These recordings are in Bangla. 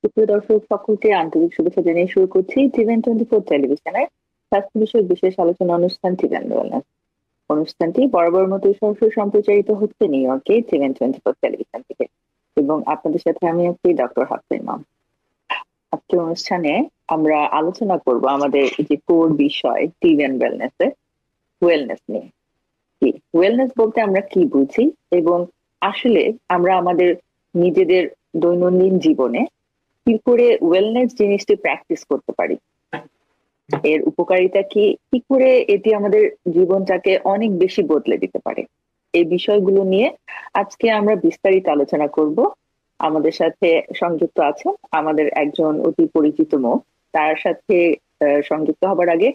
সুপ্রিয় দর্শক সকলকে আন্তরিক শুভেচ্ছা জানিয়ে শুরু করছি টিভেন 24 টেলিভিশনের স্বাস্থ্য বিষয়ক বিশেষ আলোচনা অনুষ্ঠান টিভেন ওয়েলনেস। অনুষ্ঠানটি বরাবর মতো সরাসরি সম্প্রচারিত হচ্ছে নিউ ইয়র্কে টিভেন 24 টেলিভিশন থেকে, এবং আপনাদের সাথে আমি আছি ডক্টর হাফসা ইমাম। আজকের অনুষ্ঠানে আমরা আলোচনা করব আমাদের যে কোর বিষয় টিভেন ওয়েলনেস নিয়ে। কি ওয়েলনেস বলতে আমরা কি বুঝি, এবং আসলে আমরা আমাদের নিজেদের দৈনন্দিন জীবনে কি করে ওয়েলনেস জিনিসটি প্র্যাকটিস করতে পারি, এর উপকারিতা কি, কি করে এটি আমাদের জীবনটাকে অনেক বেশি বদলে দিতে পারে, এই বিষয়গুলো নিয়ে আজকে আমরা বিস্তারিত আলোচনা করব। আমাদের সাথে সংযুক্ত আছেন আমাদের একজন অতি পরিচিত মুখ। তার সাথে সংযুক্ত হবার আগে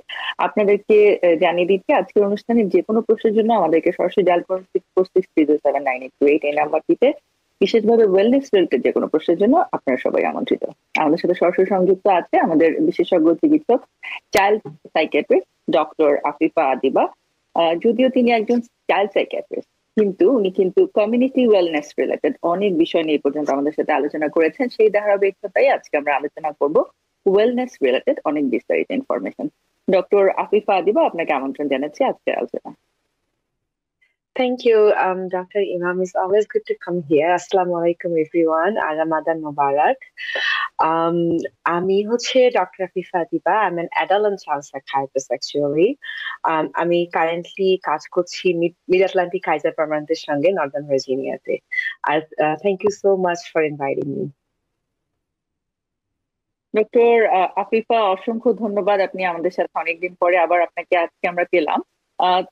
আপনাদেরকে জানিয়ে দিচ্ছি, আজকের অনুষ্ঠানের যে কোনো প্রশ্নের জন্য আমাদেরকে সরাসরি ডায়াল করুন 646-307-9828 এই নাম্বারটিতে। বিশেষভাবে ওয়েলনেস রিলেটেড যে কোনো প্রশ্নের জন্য আপনারা সবাই আমন্ত্রিত। আমাদের সাথে সরাসরি সংযুক্ত আছে আমাদের বিশেষজ্ঞ চিকিৎসক, child psychiatrist doctor Afifa Adiba. যদিও তিনি একজন চাইল্ড সাইকিয়াট্রিস্ট, কিন্তু উনি কিন্তু কমিউনিটি ওয়েলনেস রিলেটেড অনেক বিষয় নিয়ে পর্যন্ত আমাদের সাথে আলোচনা করেছেন। সেই ধারাবাহিকতায় আজকে আমরা আলোচনা করব ওয়েলনেস রিলেটেড অনেক বিস্তারিত ইনফরমেশন। ডক্টর আফিফা আদিবা, আপনাকে আমন্ত্রণ জানাচ্ছি আজকের আলোচনা। Thank you, Dr. Imam. It's always good to come here. Assalamu alaikum, everyone. R Ramadan Mubarak. আমি হচ্ছে doctor Afifa Adiba. I'm an adult and child psychiatrist actually. আমি কারেন্টলি কাজ করছি মিড আটলান্টিক কাইজার পার্মানেন্টের সঙ্গে নর্দার্ন ভার্জিনিয়াতে। আর thank you so much for inviting me. Doctor Afifa, অসংখ্য ধন্যবাদ। আপনি আমাদের সাথে অনেকদিন পরে আবার আপনাকে আজকে আমরা পেলাম।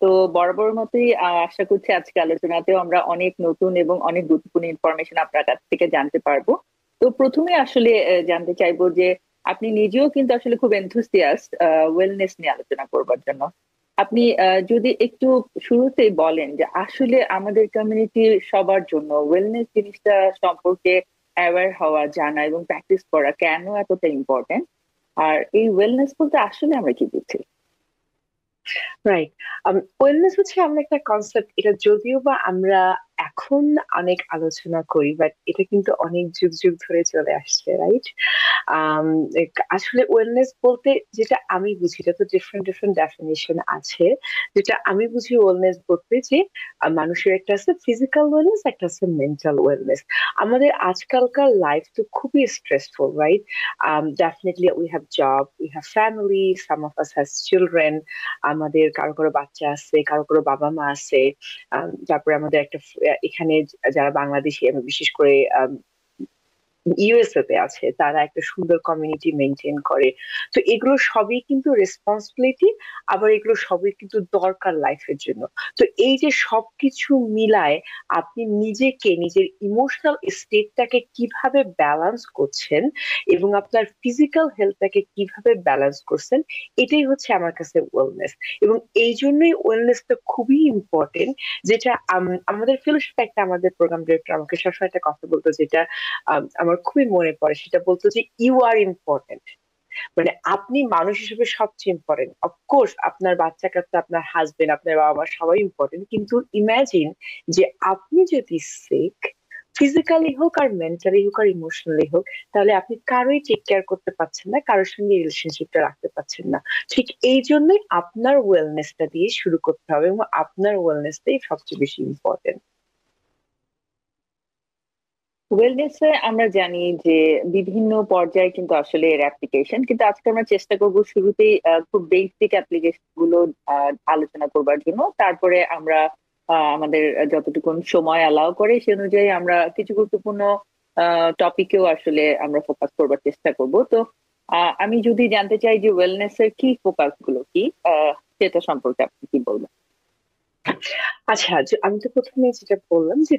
তো বরাবর মতোই আশা করছি আজকে আলোচনাতেও আমরা অনেক নতুন এবং অনেক গুরুত্বপূর্ণ ইনফরমেশন আপনার কাছ থেকে জানতে পারবো। তো প্রথমে আসলে জানতে চাইবো যে আপনি নিজেও কিন্তু আসলে খুব এনথুসিয়াস্ট ওয়েলনেস নিয়ে আলোচনা করবার জন্য। আপনি যদি একটু শুরুতেই বলেন যে আসলে আমাদের কমিউনিটির সবার জন্য ওয়েলনেস জিনিসটা সম্পর্কে অ্যাওয়্যার হওয়া, জানা এবং প্র্যাকটিস করা কেন এতটা ইম্পর্টেন্ট, আর এই ওয়েলনেস বলতে আসলে আমরা কি বুঝি? রাইট। ওয়েলনেস হচ্ছে এমন একটা কনসেপ্ট, এটা যদিও বা আমরা এখন অনেক আলোচনা করি, বাট এটা কিন্তু অনেক যুগ যুগ ধরে চলে আসছে, রাইট? আসলে ওয়েলনেস বলতে যেটা আমি বুঝি, এটা তো ডিফারেন্ট ডিফারেন্ট ডেফিনেশন আছে। যেটা আমি বুঝি ওয়েলনেস বলতে যে মানুষের একটা আছে ফিজিক্যাল ওয়েলনেস, একটা আছে মেন্টাল ওয়েলনেস। আমাদের আজকালকার লাইফ তো খুবই stressful, right? Definitely we have job, we have family, some of us has children. আমাদের কারো কারো বাচ্চা আছে, কারো কারো বাবা মা আছে। তারপরে আমাদের একটা এখানে যারা বাংলাদেশি, আমি বিশেষ করে ইউএসএ তে আছে, তারা একটা সুন্দর কমিউনিটি মেনটেন করে। তো এগুলো সবই কিন্তু রেসপন্সিবিলিটি, আবার এগুলো সবই কিন্তু দরকার লাইফের জন্য। তো এই যে সবকিছু মিলায় আপনি নিজেকে, নিজের ইমোশনাল স্টেটটাকে কিভাবে ব্যালেন্স করছেন এবং আপনার ফিজিক্যাল হেলথটাকে কিভাবে ব্যালেন্স করছেন, এটাই হচ্ছে আমার কাছে ওয়েলনেস। এবং এই জন্যই ওয়েলনেসটা খুবই ইম্পর্টেন্ট। যেটা আমাদের ফেলোশিপ একটা, আমাদের প্রোগ্রাম ডিরেক্টর আমাকে সবসময় একটা কথা বলতো, যেটা আমার খুবই মনে পড়ে। সেটা বলতো যে ইউ আর ইম্পর্টেন্ট, মানে আপনি মানুষ হিসেবে সবচেয়ে ইম্পর্টেন্ট। অফকোর্স আপনার বাচ্চা কাচ্চা, আপনার হাজবেন্ড, আপনার বাবা মা সবাই ইম্পর্টেন্ট, কিন্তু ইমাজিন যে আপনি যদি সিক, ফিজিক্যালি হোক আর মেন্টালি হোক আর ইমোশনালি হোক, তাহলে আপনি কারোই টেক কেয়ার করতে পারছেন না, কারোর সঙ্গে রিলেশনশিপটা রাখতে পারছেন না। ঠিক এই জন্যই আপনার ওয়েলনেসটা দিয়ে শুরু করতে হবে, এবং আপনার ওয়েলনেসটাই সবচেয়ে বেশি ইম্পর্টেন্ট। ওয়েলনেসে আমরা জানি যে বিভিন্ন পর্যায়ে কিন্তু আসলে এর অ্যাপ্লিকেশন, কিন্তু আজকে আমরা চেষ্টা করব শুরুতেই খুব বেসিক অ্যাপ্লিকেশন গুলো আলোচনা করবার জন্য। তারপরে আমরা আমাদের যতটুকু সময় অ্যালাউ করে সে অনুযায়ী আমরা কিছু গুরুত্বপূর্ণ টপিকেও আসলে আমরা ফোকাস করবার চেষ্টা করব। তো আমি যদি জানতে চাই যে ওয়েলনেস এর কি ফোকাস গুলো কি, সেটা সম্পর্কে আপনি কি বলবেন? আচ্ছা, আমি তো প্রথমে যেটা বললাম যে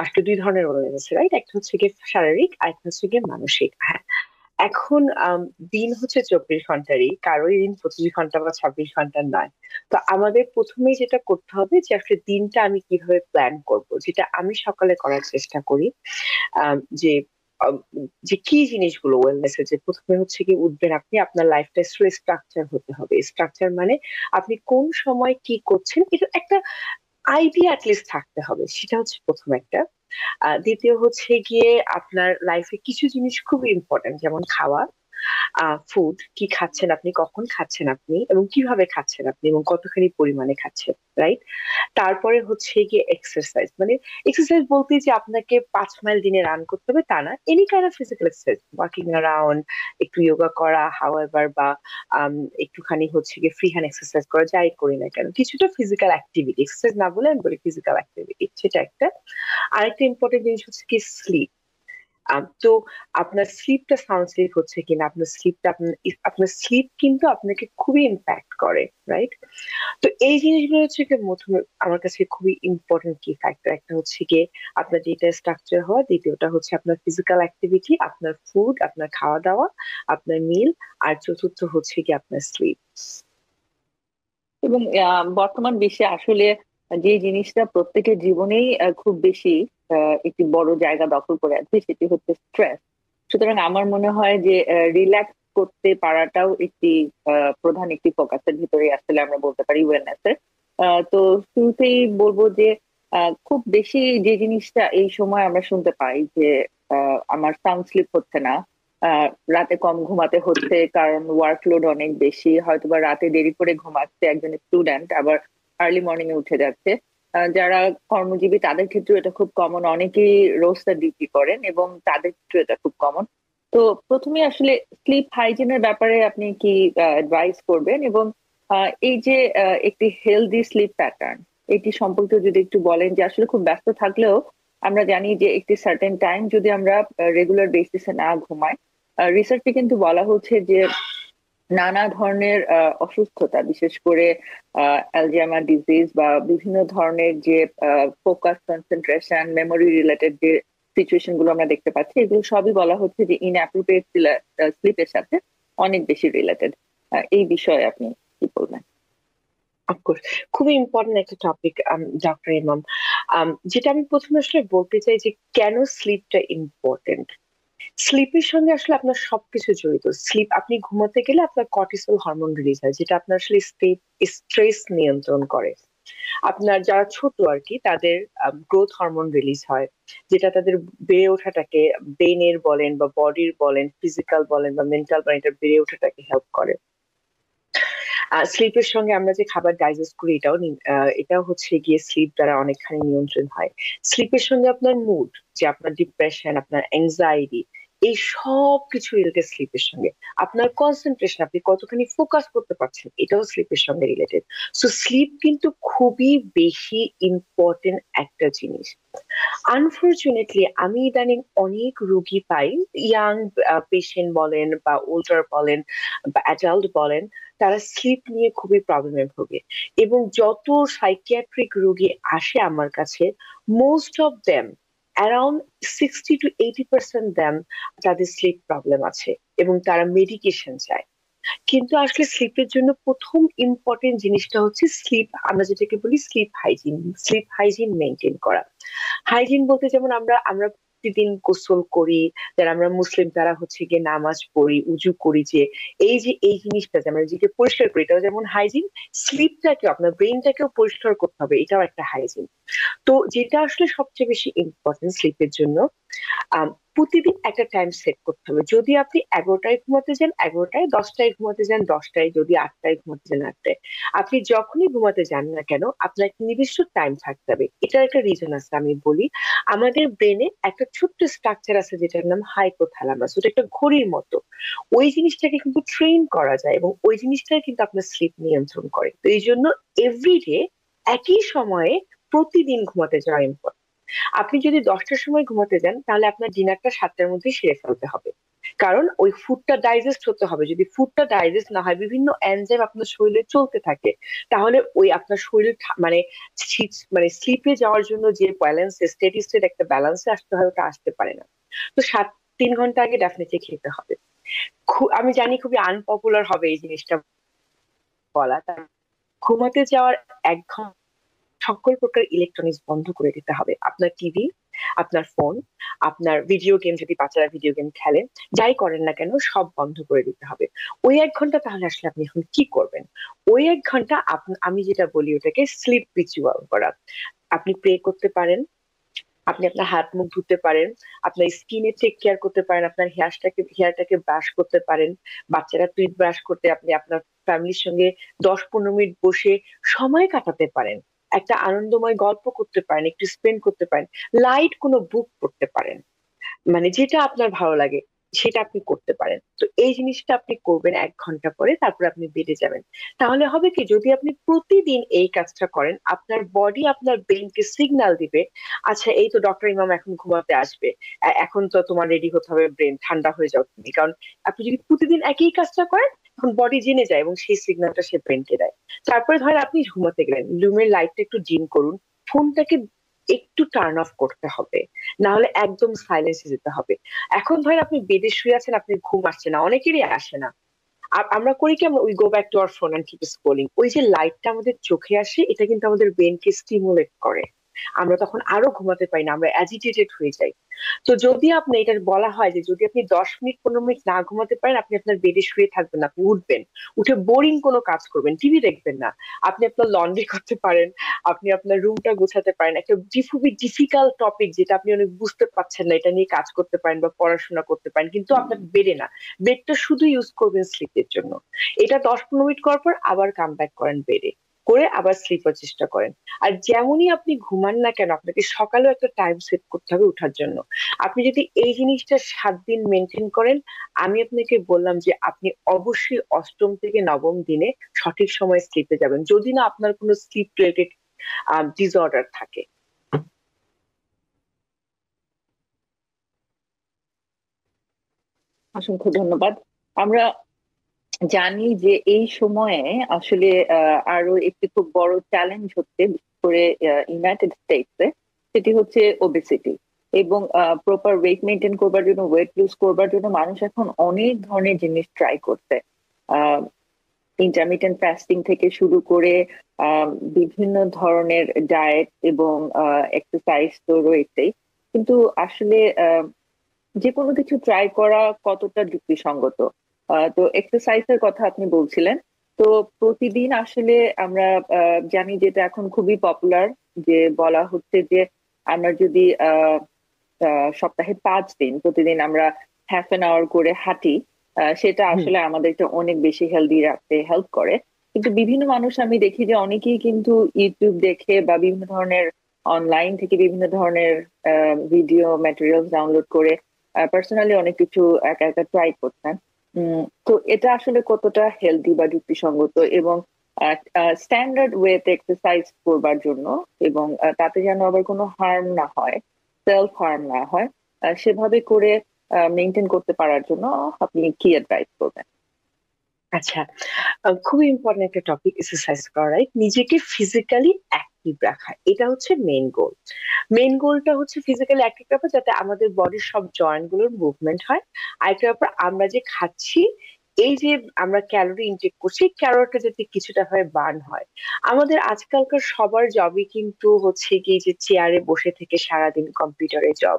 একটা দুই ধরনের ওয়েলনেস আছে, রাইট? একটা হচ্ছে গিয়ে শারীরিক, আর একটা হচ্ছে গিয়ে মানসিক। হ্যাঁ, এখন দিন হচ্ছে 24 ঘন্টারই, কারোই দিন 25 ঘন্টা বা 26 ঘন্টা নয়। তো আমাদের প্রথমেই যেটা করতে হবে যে আসলে দিনটা আমি কিভাবে প্ল্যান করব, যেটা আমি সকালে করার চেষ্টা করি। যে আম, যে কি জিনিসগুলো ওয়েলনেস এর, যে প্রথমে হচ্ছে কি উঠবেন আপনি, আপনার লাইফটা স্ট্রাকচার হতে হবে। স্ট্রাকচার মানে আপনি কোন সময় কি করছেন, এটা একটা আইডিয়া অ্যাটলিস্ট থাকতে হবে, সেটা হচ্ছে প্রথম একটা। দ্বিতীয় হচ্ছে গিয়ে আপনার লাইফে কিছু জিনিস খুব ইম্পর্টেন্ট, যেমন খাওয়া, ফুড, কি খাচ্ছেন আপনি, কখন খাচ্ছেন আপনি, এবং কিভাবে খাচ্ছেন আপনি, এবং কতখানি পরিমাণে খাচ্ছেন, রাইট? তারপরে হচ্ছে গিয়ে এক্সারসাইজ, মানে এক্সারসাইজ বলতে যে আপনাকে 5 মাইল দিনে রান করতে হবে তা না, any kind of physical exercise, walking around, একটু যোগা করা হাউএভার, বা একটুখানি হচ্ছে গিয়ে ফ্রি হ্যান্ড এক্সারসাইজ করা, যাই করি না কেন কিছুটা ফিজিক্যাল অ্যাক্টিভিটি, এক্সারসাইজ না বলে আমি বলি ফিজিক্যাল অ্যাক্টিভিটি, সেটা একটা। আরেকটা ইম্পর্টেন্ট জিনিস হচ্ছে কি স্লিপ। তো আপনার স্লিপটা সাউন্ড স্লিপ হচ্ছে কিনা, আপনার স্লিপ কিন্তু আপনাকে খুবই ইম্প্যাক্ট করে, রাইট? তো এই জিনিসগুলো হচ্ছে কি প্রথমে আমার কাছে খুবই ইম্পর্টেন্ট কি ফ্যাক্টর। একটা হচ্ছে গিয়ে আপনার ডেটা স্ট্রাকচার হওয়া, দ্বিতীয়টা হচ্ছে আপনার ফিজিক্যাল অ্যাক্টিভিটি, আপনার ফুড, আপনার খাওয়া দাওয়া, আপনার মিল, আর চতুর্থ হচ্ছে কি আপনার স্লিপ। এবং বর্তমান বিশ্বে আসলে যে জিনিসটা প্রত্যেকের জীবনেই খুব বেশি একটি বড় জায়গা দখল করে আছে সেটি হচ্ছে স্ট্রেস। সুতরাং আমার মনে হয় যে রিল্যাক্স করতে পারাটাও একটি প্রধান একটি ফোকাসের ভিতরে আসলে আমরা বলতে পারি ওয়েলনেস এর। তো শুরুতেই বলবো যে খুব বেশি যে জিনিসটা এই সময় আমরা শুনতে পাই যে আমার সাউন্ড স্লিপ হচ্ছে না, আহ রাতে কম ঘুমাতে হচ্ছে কারণ ওয়ার্কলোড অনেক বেশি, হয়তোবা রাতে দেরি করে ঘুমাচ্ছে একজন স্টুডেন্ট, আবার আর্লি মর্নিং এ উঠে যাচ্ছে। যারা কর্মজীবী তাদের ক্ষেত্রে এটা খুব কমন, অনেকেই রোস্টার ডিউটি করেন এবং তাদের ক্ষেত্রে এটা খুব কমন। তো প্রথমে আসলে স্লিপ হাইজিনের ব্যাপারে আপনি কি অ্যাডভাইস করবেন, এবং এই যে একটি হেলদি স্লিপ প্যাটার্ন এটি সম্পর্কে যদি একটু বলেন, যে আসলে খুব ব্যস্ত থাকলেও আমরা জানি যে একটি সার্টেন টাইম যদি আমরা রেগুলার বেসিসে না ঘুমাই, রিসার্চে কিন্তু বলা হচ্ছে যে নানা ধরনের অসুস্থতা, বিশেষ করে অ্যালজাইমার ডিজিজ বা বিভিন্ন ধরনের যে ফোকাস, কনসেন্ট্রেশন, মেমোরি রিলেটেড যে সিচুয়েশন গুলো আমরা দেখতে পাচ্ছি, এগুলো সবই বলা হচ্ছে যে ইনঅ্যাপ্রোপ্রিয়েট স্লিপের সাথে অনেক বেশি রিলেটেড। এই বিষয়ে আপনি কি বলবেন? অফকোর্স, খুবই ইম্পর্টেন্ট একটা টপিক, ডক্টর ইমাম। যেটা আমি প্রথমে আসলে বলতে চাই যে কেন স্লিপটা ইম্পর্টেন্ট। স্লিপের সঙ্গে আসলে আপনার সবকিছু জড়িত। স্লিপ, আপনি ঘুমাতে গেলে আপনার কর্টিসল হরমোন রিলিজ হয়, যেটা আপনার আসলে স্ট্রেস নিয়ন্ত্রণ করে। আপনার যারা ছোট আর কি তাদের গ্রোথ হরমোন রিলিজ হয়, যেটা তাদের বেড়ে ওঠাটাকে, ব্রেনের বলেন বা বডির বলেন, ফিজিক্যাল বলেন বা মেন্টাল বলেন, এটা বেড়ে ওঠাটাকে হেল্প করে। স্লিপের সঙ্গে আমরা যে খাবার ডাইজেস্ট করি এটাও হচ্ছে গিয়ে স্লিপ দ্বারা অনেকখানি নিয়ন্ত্রণ হয়। স্লিপের সঙ্গে আপনার মুড, যে আপনার ডিপ্রেশন, আপনার এংজাইটি, এই সব কিছু রিলেটেড স্লিপের সঙ্গে। আপনার কনসেন্ট্রেশন, আপনি কতখানি ফোকাস করতে পারছেন, এটাও স্লিপের সঙ্গে রিলেটেড। সো স্লিপ কিন্তু খুবই বেশি ইম্পর্টেন্ট একটা জিনিস। আনফরচুনেটলি আমি ইদানিং অনেক রোগী পাই, ইয়াং পেশেন্ট বলেন বা ওল্ডার বলেন বা অ্যাডাল্ট বলেন, তারা স্লিপ নিয়ে খুবই প্রবলেমে ভোগে। এবং যত সাইকিয়াট্রিক রোগী আসে আমার কাছে, most of them, around 60 to 80% them, তাদের স্লিপ প্রবলেম আছে এবং তারা মেডিকেশন চায়। কিন্তু আসলে স্লিপের জন্য প্রথম ইম্পর্টেন্ট জিনিসটা হচ্ছে স্লিপ, আমরা যেটাকে বলি slip hygiene. Slip hygiene maintain করা। হাইজিন বলতে যেমন আমরা আমরা প্রতিদিন গোসল করি, যারা আমরা মুসলিম তারা হচ্ছে গিয়ে নামাজ পড়ি, উজু করি, যে এই জিনিসটা যে আমরা নিজেকে পরিষ্কার করি, এটাও যেমন হাইজিন। স্লিপটাকে, আপনার ব্রেনটাকেও পরিষ্কার করতে হবে, এটাও একটা হাইজিন। তো যেটা আসলে সবচেয়ে বেশি ইম্পর্টেন্ট স্লিপের জন্য, প্রতিদিন একটা টাইম সেট করতে হবে। যদি আপনি 11টায় ঘুমাতে যান 11টায়, 10টায় ঘুমাতে যান 10টায়, যদি 8টায় ঘুমাতে যান 8টায়, আপনি যখনই ঘুমাতে যান না কেন আপনার একটা নির্দিষ্ট টাইম থাকতে হবে। এটার একটা রিজন আছে, আমি বলি। আমাদের ব্রেনে একটা ছোট্ট স্ট্রাকচার আছে যেটার নাম হাইপোথ্যালামাস, ওটা একটা ঘড়ির মতো। ওই জিনিসটাকে কিন্তু ট্রেন করা যায় এবং ওই জিনিসটাই কিন্তু আপনার স্লিপ নিয়ন্ত্রণ করে। তো এই জন্য এভরিডে একই সময়ে প্রতিদিন ঘুমাতে যাওয়া ইম্পর্টেন্ট। আপনি যদি 10টার সময় ঘুমাতে যান তাহলে আপনার ডিনারটা 7টার মধ্যে সেরে ফেলতে হবে, কারণ ওই ফুডটা ডাইজেস্ট হতে হবে। যদি ফুডটা ডাইজেস্ট না হয়, বিভিন্ন এনজাইম আপনার শরীরে চলতে থাকে, তাহলে ওই আপনার শরীর মানে স্লিপে যাওয়ার জন্য যে ব্যালেন্স, স্টেডি স্টেট একটা ব্যালেন্সে আসতে হয়, ওটা আসতে পারে না। তো 3 ঘন্টা আগে ডেফিনেটলি খেতে হবে। আমি জানি খুবই আনপপুলার হবে এই জিনিসটা বলা, তার ঘুমাতে যাওয়ার 1 ঘন্টা সকল প্রকার ইলেকট্রনিক্স বন্ধ করে দিতে হবে। আপনার টিভি, আপনার ফোন, আপনার ভিডিও গেম, যদি বাচ্চারা ভিডিও গেম খেলেন, যাই করেন না কেন সব বন্ধ করে দিতে হবে। ওই 1 ঘন্টা তাহলে আসলে আপনি এখন কি করবেন? ওই 1 ঘন্টা আমি যেটা বলি ওটাকে স্লিপ রিচুয়াল করা। আপনি প্রে করতে পারেন, আপনি আপনার হাত মুখ ধুতে পারেন, আপনার স্কিনে টেক কেয়ার করতে পারেন, আপনার হেয়ারটাকে ব্রাশ করতে পারেন। বাচ্চারা টুথ ব্রাশ করতে আপনি আপনার ফ্যামিলির সঙ্গে 10-15 মিনিট বসে সময় কাটাতে পারেন, একটা আনন্দময় গল্প করতে পারেন, একটু স্পেন্ড করতে পারেন, লাইট কোনো বুক পড়তে পারেন, মানে যেটা আপনার ভালো লাগে সেটা আপনি করতে পারেন। তো এই জিনিসটা আপনি করবেন 1 ঘন্টা পরে, তারপর আপনি বেডে যাবেন। তাহলে হবে কি, যদি আপনি প্রতিদিন এই কাজটা করেন, আপনার বডি আপনার ব্রেনকে সিগন্যাল দিবে, আচ্ছা এই তো ডক্টর ইমাম এখন ঘুমাতে আসবে, এখন তো তোমার রেডি হতে হবে, ব্রেন ঠান্ডা হয়ে যাও তুমি। কারণ আপনি যদি প্রতিদিন একই কাজটা করেন, তখন বডি জেনে যায় এবং সেই সিগন্যালটা সে ব্রেনকে দেয়। তারপরে ধরেন আপনি ঘুমাতে গেলেন, রুমের লাইটটা একটু ডিম করুন, ফোনটাকে একটু টার্ন অফ করতে হবে, না হলে একদম সাইলেন্সে যেতে হবে। এখন ধরেন আপনি বেডে শুয়ে আছেন, আপনি ঘুম আসছে না, অনেকেরই আসে না। আমরা করি কি, আমরা we go back to our phone and keep scrolling. ওই যে লাইটটা আমাদের চোখে আসে, এটা কিন্তু আমাদের ব্রেনকে স্টিমুলেট করে, আমরা তখন আরো ঘুমাতে পারি না, আমরা অ্যাজিটেটেড হয়ে যাই। তো যদি আপনি এটা বলা হয় যে যদি আপনি 10-15 মিনিট না ঘুমাতে পারেন, আপনি আপনার বেডে শুয়ে থাকবেন না, আপনি উঠবেন, উঠে বোরিং কোনো কাজ করবেন, টিভি দেখবেন না, আপনি আপনার লন্ড্রি করতে পারেন, আপনি আপনার রুমটা গোছাতে পারেন, একটা খুবই ডিফিকাল্ট টপিক যেটা আপনি অনেক বুঝতে পারছেন না, এটা নিয়ে কাজ করতে পারেন বা পড়াশোনা করতে পারেন, কিন্তু আপনার বেডে না, বেডটা শুধু ইউজ করবেন স্লিপের জন্য। এটা 10-15 মিনিট করার পর আবার কাম ব্যাক করেন বেডে, করে আবার স্লিপার চেষ্টা করেন। আর যেমনই আপনি ঘুমান না কেন, আপনাকে সকালেও একটা টাইম সেট করতে হবে ওঠার জন্য। আপনি যদি এই জিনিসটা 7 দিন মেনটেন করেন, আমি আপনাকে বললাম যে আপনি অবশ্যই অষ্টম থেকে নবম দিনে সঠিক সময় স্লিপে যাবেন, যদি না আপনার কোনো স্লিপ রিলেটেড ডিসঅর্ডার থাকে। অসংখ্য ধন্যবাদ। আমরা জানি যে এই সময়ে আসলে আরো একটি খুব বড় চ্যালেঞ্জ হচ্ছে, বিশেষ করে ইউনাইটেড স্টেটসে, সেটি হচ্ছে ওবেসিটি। এবং প্রপার ওয়েট মেনটেন করবার জন্য, ওয়েট লুজ করবার জন্য মানুষ এখন অনেক ধরনের জিনিস ট্রাই করছে। ইন্টারমিটেন্ট ফাস্টিং থেকে শুরু করে আহ, বিভিন্ন ধরনের ডায়েট এবং এক্সারসাইজ তো রয়েছেই। কিন্তু আসলে যে কোনো কিছু ট্রাই করা কতটা যুক্তিসঙ্গত? তো এক্সারসাইজের কথা আপনি বলছিলেন। তো প্রতিদিন আসলে আমরা জানি যে এটা এখন খুবই পপুলার, যে বলা হচ্ছে যে আমরা যদি সপ্তাহে 5 দিন প্রতিদিন আমরা হাফ অ্যান আওয়ার করে হাঁটি, সেটা হুম। আসলে আমাদেরকে অনেক বেশি হেলদি রাখতে হেল্প করে। কিন্তু বিভিন্ন মানুষ আমি দেখি যে অনেকেই কিন্তু ইউটিউব দেখে বা বিভিন্ন ধরনের অনলাইন থেকে বিভিন্ন ধরনের ভিডিও ম্যাটেরিয়ালস ডাউনলোড করে পার্সোনালি অনেক কিছু একা একা ট্রাই করছেন। তো এটা আসলে কতটা হেলদি বা যুক্তিসঙ্গত, এবং স্ট্যান্ডার্ড ওয়েতে এক্সারসাইজ করবার জন্য, এবং তাতে যেন আবার কোনো হার্ম না হয়, সেলফ হার্ম না হয়, সেভাবে করে মেনটেন করতে পারার জন্য আপনি কি অ্যাডভাইস করবেন? আচ্ছা, খুবই ইম্পর্টেন্ট একটা টপিক, এক্সারসাইজ করা, right? নিজেকে ফিজিক্যালি অ্যাক্টিভ রাখা, এটা হচ্ছে মেইন গোল। মেইন গোলটা হচ্ছে ফিজিক্যালি অ্যাক্টিভ রাখা, যাতে আমাদের বডির সব জয়েন্ট গুলোর মুভমেন্ট হয়। আরেকটা ব্যাপার, আমরা যে খাচ্ছি, এই যে আমরা ক্যালোরি ইনটেক করছি, ক্যালোরিটা যাতে কিছুটা হয় বার্ন হয়। আমাদের আজকালকার সবার জবই কিন্তু হচ্ছে কি, যে চেয়ারে বসে থেকে সারাদিন কম্পিউটারে জব,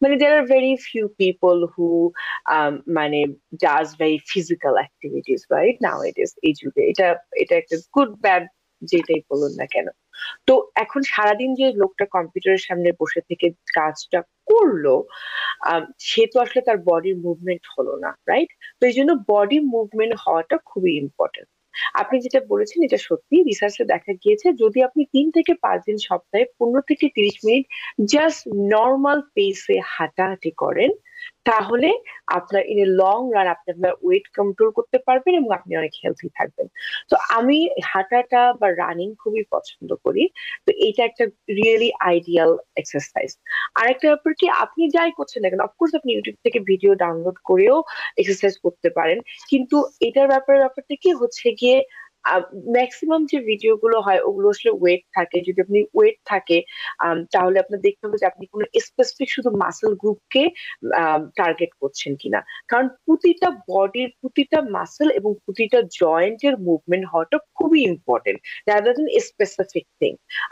মানে there are very few people who মানে does very physical activities right nowadays, এই যুগে। এটা এটা একটা গুড ব্যাড যেটাই বলুন না কেন। তো এখন সারাদিন যে লোকটা কম্পিউটারের সামনে বসে থেকে কাজটা করলো, সে তো আসলে তার বডির মুভমেন্ট হলো না, রাইট? তো এই জন্য বডি মুভমেন্ট হওয়াটা খুবই ইম্পর্টেন্ট। আপনি যেটা বলেছেন এটা সত্যি, রিসার্চে দেখা গিয়েছে যদি আপনি 3 থেকে 5 দিন সপ্তাহে 15 থেকে 30 মিনিট জাস্ট নর্মাল পেসে হাঁটাহাঁটি করেন, তাহলে আপনার ইন এ লং রান আপনি আপনার ওয়েট কন্ট্রোল করতে পারবেন এবং আপনি অনেক হেলথি থাকবেন। তো আমি হাঁটাটা বা রানিং খুবই পছন্দ করি। তো এটা একটা রিয়েলি আইডিয়াল এক্সারসাইজ। আরেকটা ব্যাপার কি, আপনি যাই করছেন না কেন, অফকোর্স আপনি ইউটিউব থেকে ভিডিও ডাউনলোড করেও এক্সারসাইজ করতে পারেন, কিন্তু এটার ব্যাপারটা কি হচ্ছে গিয়ে, ম্যাক্সিমাম যে ভিডিও গুলো হয় ওগুলো আসলে ওয়েট থাকে। যদি আপনি ওয়েট থাকে, তাহলে আপনার দেখতে হবে যে আপনি কোনো স্পেসিফিক শুধু মাসেল গ্রুপকে টার্গেট করছেন কিনা। কারণ প্রতিটা বডির প্রতিটা মাসেল এবং প্রতিটা জয়েন্টের মুভমেন্ট হওয়াটা খুবই important, rather than specific thing.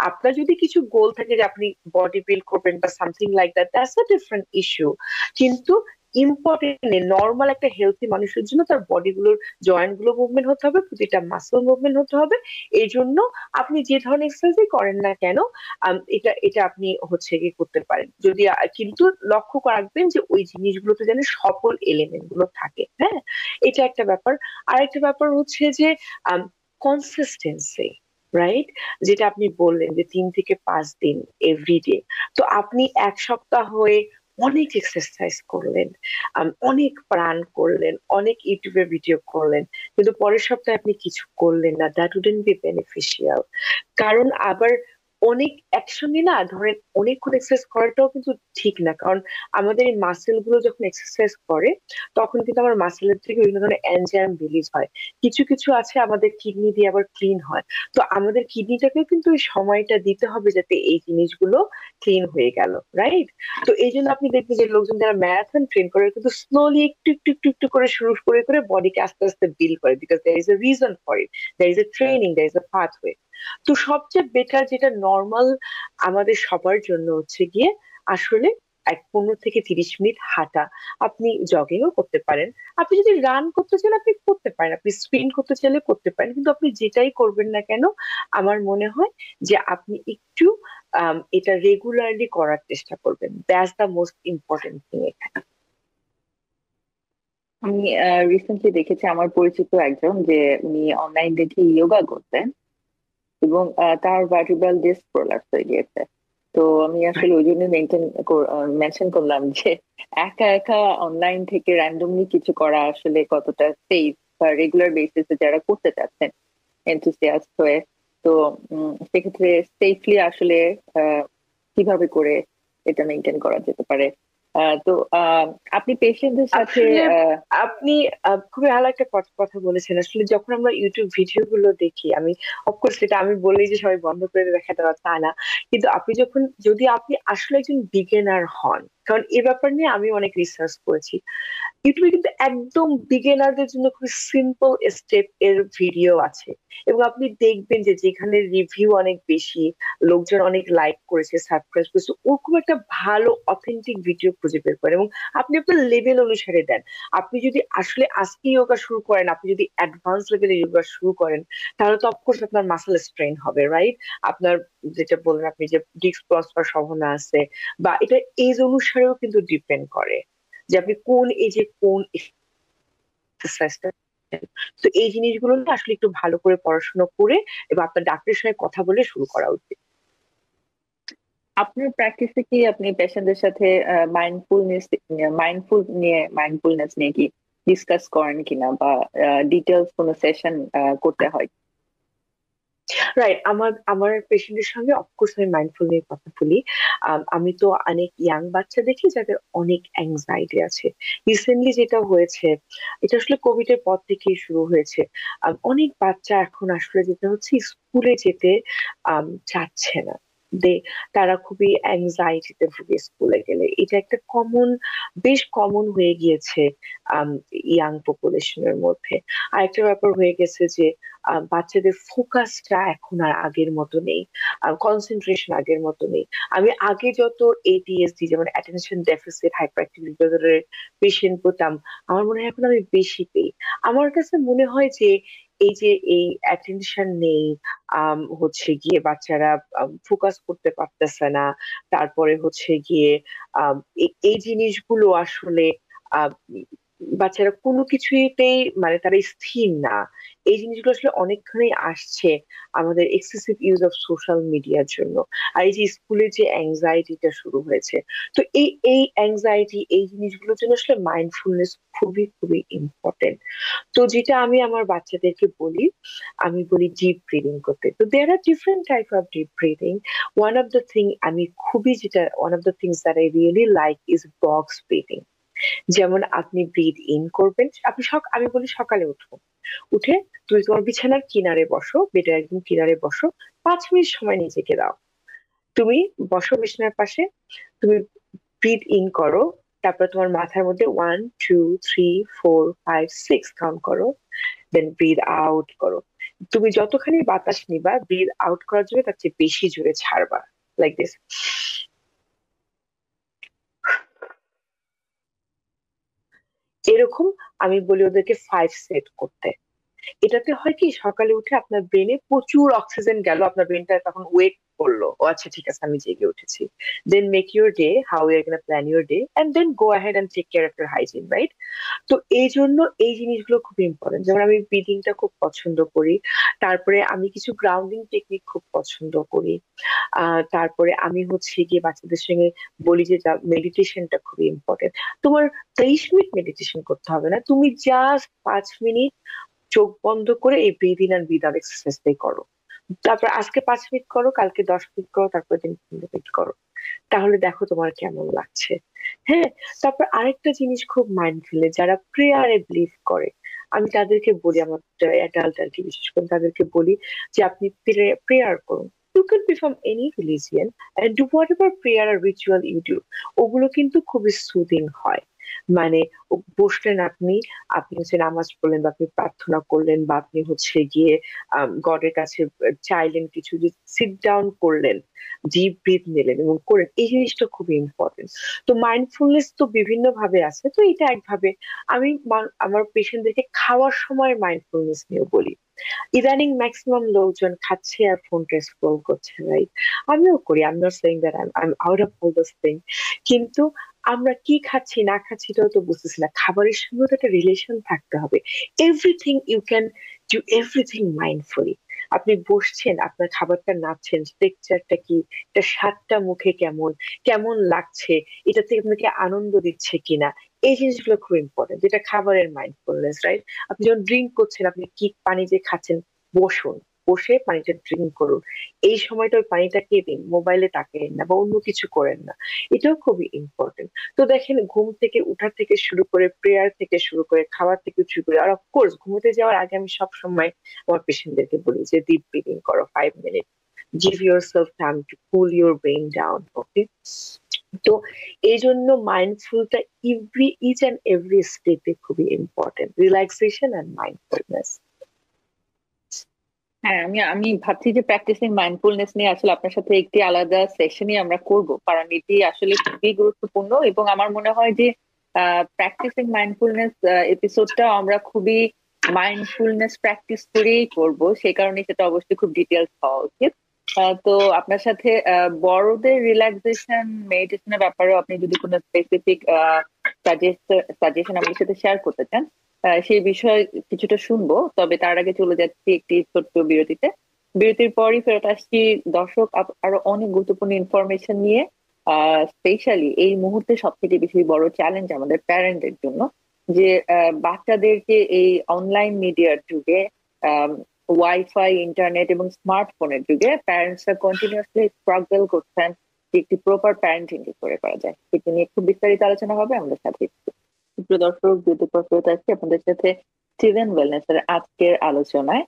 আপনার যদি কিছু গোল থাকে যে আপনি বডি বিল্ড করবেন বা something like that, that's a different issue. কিন্তু ইম্পর্টেন্ট, নর্মাল একটা হেলথি মানুষের জন্য তার বডি গুলোর জয়েন্ট গুলো মুভমেন্ট হতে হবে, প্রতিটা মাসল মুভমেন্ট হতে হবে। এই জন্য আপনি যে ধরনের এক্সারসাইজই করেন না কেন, এটা এটা আপনি হচ্ছে কি করতে পারেন যদি কিন্তু লক্ষ্য রাখবেন যে ওই জিনিসগুলোতে যেন সকল এলিমেন্ট গুলো থাকে। হ্যাঁ, এটা একটা ব্যাপার। আর একটা ব্যাপার হচ্ছে যে কনসিস্টেন্সি, রাইট? যেটা আপনি বললেন যে 3 থেকে 5 দিন এভরিডে। তো আপনি এক সপ্তাহ হয়ে অনেক এক্সারসাইজ করলেন, অনেক প্রাণ করলেন, অনেক ইউটিউবে ভিডিও করলেন, কিন্তু পরের সপ্তাহে আপনি কিছু করলেন না, দ্যাট উডেন্ট বি বেনিফিশিয়াল। কারণ আবার অনেক একসঙ্গে না ধরেন অনেকক্ষণ এক্সারসাইজ করাটাও কিন্তু ঠিক না, কারণ আমাদের এই মাসেল গুলো যখন এক্সারসাইজ করে তখন কিন্তু আমার মাসেলের থেকে বিভিন্ন ধরনের এনজাইম রিলিজ হয়। কিছু কিছু আছে আমাদের কিডনি দিয়ে আবার ক্লিন হয়। তো আমাদের কিডনিটাকেও কিন্তু ওই সময়টা দিতে হবে যাতে এই জিনিসগুলো ক্লিন হয়ে গেল, রাইট? তো এই জন্য আপনি দেখবেন যে লোকজন যারা ম্যারাথন ট্রেন করে কিন্তু স্লোলি একটু একটু একটু একটু করে শুরু করে করে বডিকে আস্তে আস্তে বিল্ড করে, because there is a reason for it, there is a training, there is a pathway. তো সবচেয়ে বেটার যেটা নর্মাল আমাদের সবার জন্য হচ্ছে গিয়ে আসলে 15 থেকে 30 মিনিট হাঁটা। আপনি জগিংও করতে পারেন, আপনি যদি রান করতে চান আপনি করতে পারেন, আপনি স্প্রিন্ট করতে চাইলে করতে পারেন, কিন্তু আপনি যেটাই করবেন না কেন আমার মনে হয় যে আপনি একটু এটা রেগুলারলি করার চেষ্টা করবেন, that's the most important thing এখানে। আমি রিসেন্টলি দেখেছি আমার পরিচিত একজন যে উনি অনলাইন দেখে যোগা করতেন, এবং তার ভার্টিব্রাল ডিস্ক প্রলাপস হয়ে গিয়েছে। তো আমি আসলে ওই জন্য মেনশন করলাম যে একা একা অনলাইন থেকে র্যান্ডমলি কিছু করা আসলে কতটা সেফ, বা রেগুলার বেসিসে যারা করতে চাচ্ছেন এনথুসিয়াস্ট হয়ে। তো সেক্ষেত্রে সেফলি আসলে আহ, কিভাবে করে এটা মেনটেন করা যেতে পারে। তো আপনি পেশেন্টদের সাথে আসলে আপনি খুবই ভালো একটা কথা বলেছেন। আসলে যখন আমরা ইউটিউব ভিডিও গুলো দেখি, আমি অফকোর্স এটা আমি বলেই যে সবাই বন্ধ করে দেখা দেওয়া তা না, কিন্তু আপনি যখন যদি আপনি আসলে একজন বিগিনার হন, কারণ এ ব্যাপার নিয়ে আমি অনেক রিসার্চ করেছি, ইউটিউবে কিন্তু একদম বিগিনারদের জন্য খুব সিম্পল স্টেপ এর ভিডিও আছে। এবং আপনি দেখবেন যে যেখানে রিভিউ অনেক বেশি, লোকজন অনেক লাইক করেছে, সাবস্ক্রাইব করেছে, ওরকম একটা ভালো অথেন্টিক ভিডিও খুঁজে বের করেন এবং আপনি আপনার লেভেল অনুসারে দেন। আপনি যদি আসলে আজকে যোগা শুরু করেন, আপনি যদি অ্যাডভান্স লেভেলে যোগা শুরু করেন, তাহলে তো অফকোর্স আপনার মাসেল স্ট্রেন হবে, রাইট? আপনার যেটা বললেন আপনি যে ডিস্ক ক্রস হওয়ার সম্ভাবনা আছে, বা এটা এজ অনুসারেও কিন্তু ডিপেন্ড করে যে আপনি কোন এজে কোন এক্সারসাইজটা। তো এই জিনিসগুলো না আসলে একটু ভালো করে পড়াশোনা করে এবং আপনার ডাক্তারের সঙ্গে কথা বলে শুরু করা উচিত। আপনার প্র্যাকটিসে কি আপনি পেশেন্টদের সাথে মাইন্ডফুলনেস নিয়ে কি ডিসকাস করেন কিনা, বা ডিটেলস কোনো সেশন করতে হয়? রাইট, আমার আমার পেশেন্টের সঙ্গে অফকোর্স আমি মাইন্ডফুল নিয়ে কথা বলি। আমি তো অনেক ইয়াং বাচ্চা দেখি যাদের অনেক অ্যাংজাইটি আছে। রিসেন্টলি যেটা হয়েছে, এটা আসলে কোভিড এর পর থেকেই শুরু হয়েছে। অনেক বাচ্চা এখন আসলে যেটা হচ্ছে স্কুলে যেতে চাচ্ছে না। দে তারা খুবই অ্যাংজাইটিতে ভুগে স্কুলে গেলে, এটা একটা বেশ কমন হয়ে গিয়েছে ইয়াং পপুলেশনের মধ্যে। আরেকটা ব্যাপার হয়ে গেছে যে বাচ্চাদের ফোকাসটা এখন আর আগের মতো নেই, কনসেন্ট্রেশন আগের মতো নেই। আমি আগে যত এডিএসডি যেমন অ্যাটেনশন ডেফিসিট হাইপার অ্যাক্টিভ ডিসঅর্ডারের পেশেন্ট পেতাম, আমার মনে হয় এখন আমি বেশি পেই। আমার কাছে মনে হয় যে এই অ্যাটেনশন নেই, হচ্ছে গিয়ে বাচ্চারা ফোকাস করতে পারতেছে না, তারপরে হচ্ছে গিয়ে এই জিনিসগুলো আসলে আহ বাচ্চারা কোনো কিছুতেই মানে তারা স্থির না, এই জিনিসগুলো আসলে অনেকখানি আসছে আমাদের এক্সেসিভ ইউজ অফ সোশ্যাল মিডিয়ার জন্য। আর এই যে স্কুলে যে অ্যাংজাইটিটা শুরু হয়েছে, তো এই অ্যাংজাইটি এই জিনিসগুলোর জন্য আসলে মাইন্ডফুলনেস খুবই খুবই ইম্পর্টেন্ট। তো যেটা আমি আমার বাচ্চাদেরকে বলি, আমি বলি ডিপ ব্রিদিং করতে। তো there are different type of deep breathing. One of the things that I really like is box breathing. যেমন আপনি ব্রিথ ইন করবেন, আমি বলি সকালে উঠে তুমি তোমার বিছানার কিনারে বসো, বেডের একদম কিনারে বসো, 5 মিনিট সময় নিজেকে দাও। তুমি বসো বিছানার পাশে, তুমি ব্রিথ ইন করো, তারপর তোমার মাথার মধ্যে 1 2 3 4 5 6 কাউন্ট করো, দেন ব্রিথ আউট করো। তুমি যতখানি বাতাস নিবা ব্রিথ আউট করার জন্য তার চেয়ে বেশি জোরে ছাড়বা, লাইক দিস। এরকম আমি বলি ওদেরকে 5 সেট করতে। এটাতে হয় কি, সকালে উঠে আপনার ব্রেনে প্রচুর অক্সিজেন গেল, আপনার ব্রেনটা তখন ওয়েট করলো, ও আচ্ছা ঠিক আছে আমি জেগে উঠেছি। Then make your day how you are gonna plan your day and then go ahead and take care of your hygiene, right? তো এই জন্য এই জিনিসগুলো খুব ইম্পর্টেন্ট। যেমন আমি ব্রিদিংটা খুব পছন্দ করি, তারপরে আমি কিছু গ্রাউন্ডিং টেকনিক খুব পছন্দ করি। তারপরে আমি হচ্ছে গিয়ে বাচ্চাদের সঙ্গে বলি যে মেডিটেশনটা খুবই ইম্পর্টেন্ট। তোমার 23 মিনিট মেডিটেশন করতে হবে না, তুমি জাস্ট 5 মিনিট চোখ বন্ধ করে এই ব্রিথ ইন আর ব্রিথ আউট এক্সারসাইজটাই করো। তারপর আজকে 5 মিনিট করো, কালকে 10 মিনিট করো, তারপর দিন 15 মিনিট করো। তাহলে দেখো তোমার কেমন লাগছে। হ্যাঁ। তারপর আরেকটা জিনিস খুব মাইন্ডফুল, যারা প্রেয়ারে বিলিভ করে, আমি তাদেরকে বলি, আমার অ্যাডাল্ট আর কি, বিশেষ করে তাদেরকে বলি যে আপনি প্রেয়ার করুন। You can be from any religion and do whatever prayer আর রিচুয়াল ইউ ডু। ওগুলো কিন্তু খুবই সুদিং হয়। মানে বসলেন আপনি, আপনি হচ্ছে নামাজ পড়লেন বা আপনি প্রার্থনা করলেন বা আপনি হচ্ছে গিয়ে গডের কাছে চাইলেন কিছু, যে সিট ডাউন করলেন, ডিপ ব্রিথ নিলেন এবং করেন, এই জিনিসটা খুবই ইম্পর্টেন্ট। তো মাইন্ডফুলনেস তো বিভিন্ন ভাবে আছে, তো এটা একভাবে। আমি আমার পেশেন্টদেরকে খাওয়ার সময় মাইন্ডফুলনেস নিয়ে বলি। ইদানিং ম্যাক্সিমাম লোকজন খাচ্ছে আর ফোনটা স্ক্রল করছে, রাইট? আমিও করি, I am not saying that I am out of all those thing. কিন্তু আমরা কি খাচ্ছি না খাচ্ছি এটাও তো বুঝতেছি না। খাবারের সঙ্গে তো একটা রিলেশন থাকতে হবে। Everything you can do, everything mindfully. আপনি বসছেন, আপনার খাবারটা নাচ্ছেন, টেক্সচারটা কি, এটা স্বাদটা মুখে কেমন, কেমন লাগছে, এটা থেকে আপনাকে আনন্দ দিচ্ছে কিনা, এই জিনিসগুলো খুব ইম্পর্টেন্ট, যেটা খাবারের মাইন্ডফুলনেস, রাইট? আপনি যখন ড্রিঙ্ক করছেন, আপনি কি পানি যে খাচ্ছেন, বসুন, বসে পানিটা ড্রিঙ্ক করুন। এই সময়টা ওই পানিটা খেয়ে দিন, মোবাইলে তাকাবেন না বা অন্য কিছু করেন না। এটাও খুবই ইম্পর্টেন্ট। তো দেখেন, ঘুম থেকে উঠা থেকে শুরু করে, প্রেয়ার থেকে শুরু করে, খাবার থেকে শুরু করে, আর অফকোর্স ঘুমোতে যাওয়ার আগে আমি সব সময় আমার পেশেন্টদেরকে বলি যে ডিপ ব্রিদিং করো 5 minute, give yourself time to cool your brain down, ওকে? তো এই জন্য মাইন্ডফুলটা ইচ এন্ড এভরি স্টেপে খুবই ইম্পর্টেন্ট, রিল্যাক্সেশন এন্ড মাইন্ডফুলনেস। হ্যাঁ, আমি আমি ভাবছি যে প্র্যাকটিসিং মাইন্ডফুলনেস নিয়ে আসলে আপনার সাথে একটি আলাদা সেশনই আমরা করব, কারণ এটি আসলে খুবই গুরুত্বপূর্ণ। এবং আমার মনে হয় যে প্র্যাকটিসিং মাইন্ডফুলনেস এপিসোডটা আমরা খুবই মাইন্ডফুলনেস প্র্যাকটিস করেই করব, সেই কারণে সেটা অবশ্যই খুব ডিটেলস হওয়া উচিত। তো আপনার সাথে বড়দের রিল্যাক্সেশন মেডিটেশনের ব্যাপারেও আপনি যদি কোনো স্পেসিফিক সাজেশন আমাদের সাথে শেয়ার করতে চান, সেই বিষয়ে কিছুটা শুনবো। তবে তার আগে চলে যাচ্ছি একটি ছোট্ট বিরতিতে। বিরতির পরই ফেরত আসছি দর্শক আরো অনেক গুরুত্বপূর্ণ ইনফরমেশন নিয়ে। স্পেশালি এই মুহূর্তে সব থেকে বেশি বড় চ্যালেঞ্জ আমাদের প্যারেন্টদের জন্য, যে বাচ্চাদেরকে এই অনলাইন মিডিয়ার যুগে, ওয়াইফাই, ইন্টারনেট এবং স্মার্টফোনের যুগে প্যারেন্টসরা কন্টিনিউয়াসলি স্ট্রাগল করছেন যে একটি প্রপার প্যারেন্টিং কি করে করা যায়, সেটা নিয়ে খুব বিস্তারিত আলোচনা হবে আমাদের সাথে। প্রিয় দর্শক, বিরতির পর ফেরত আসছি আপনাদের সাথে স্টিভেন ওয়েলনেস এর আজকের আলোচনায়,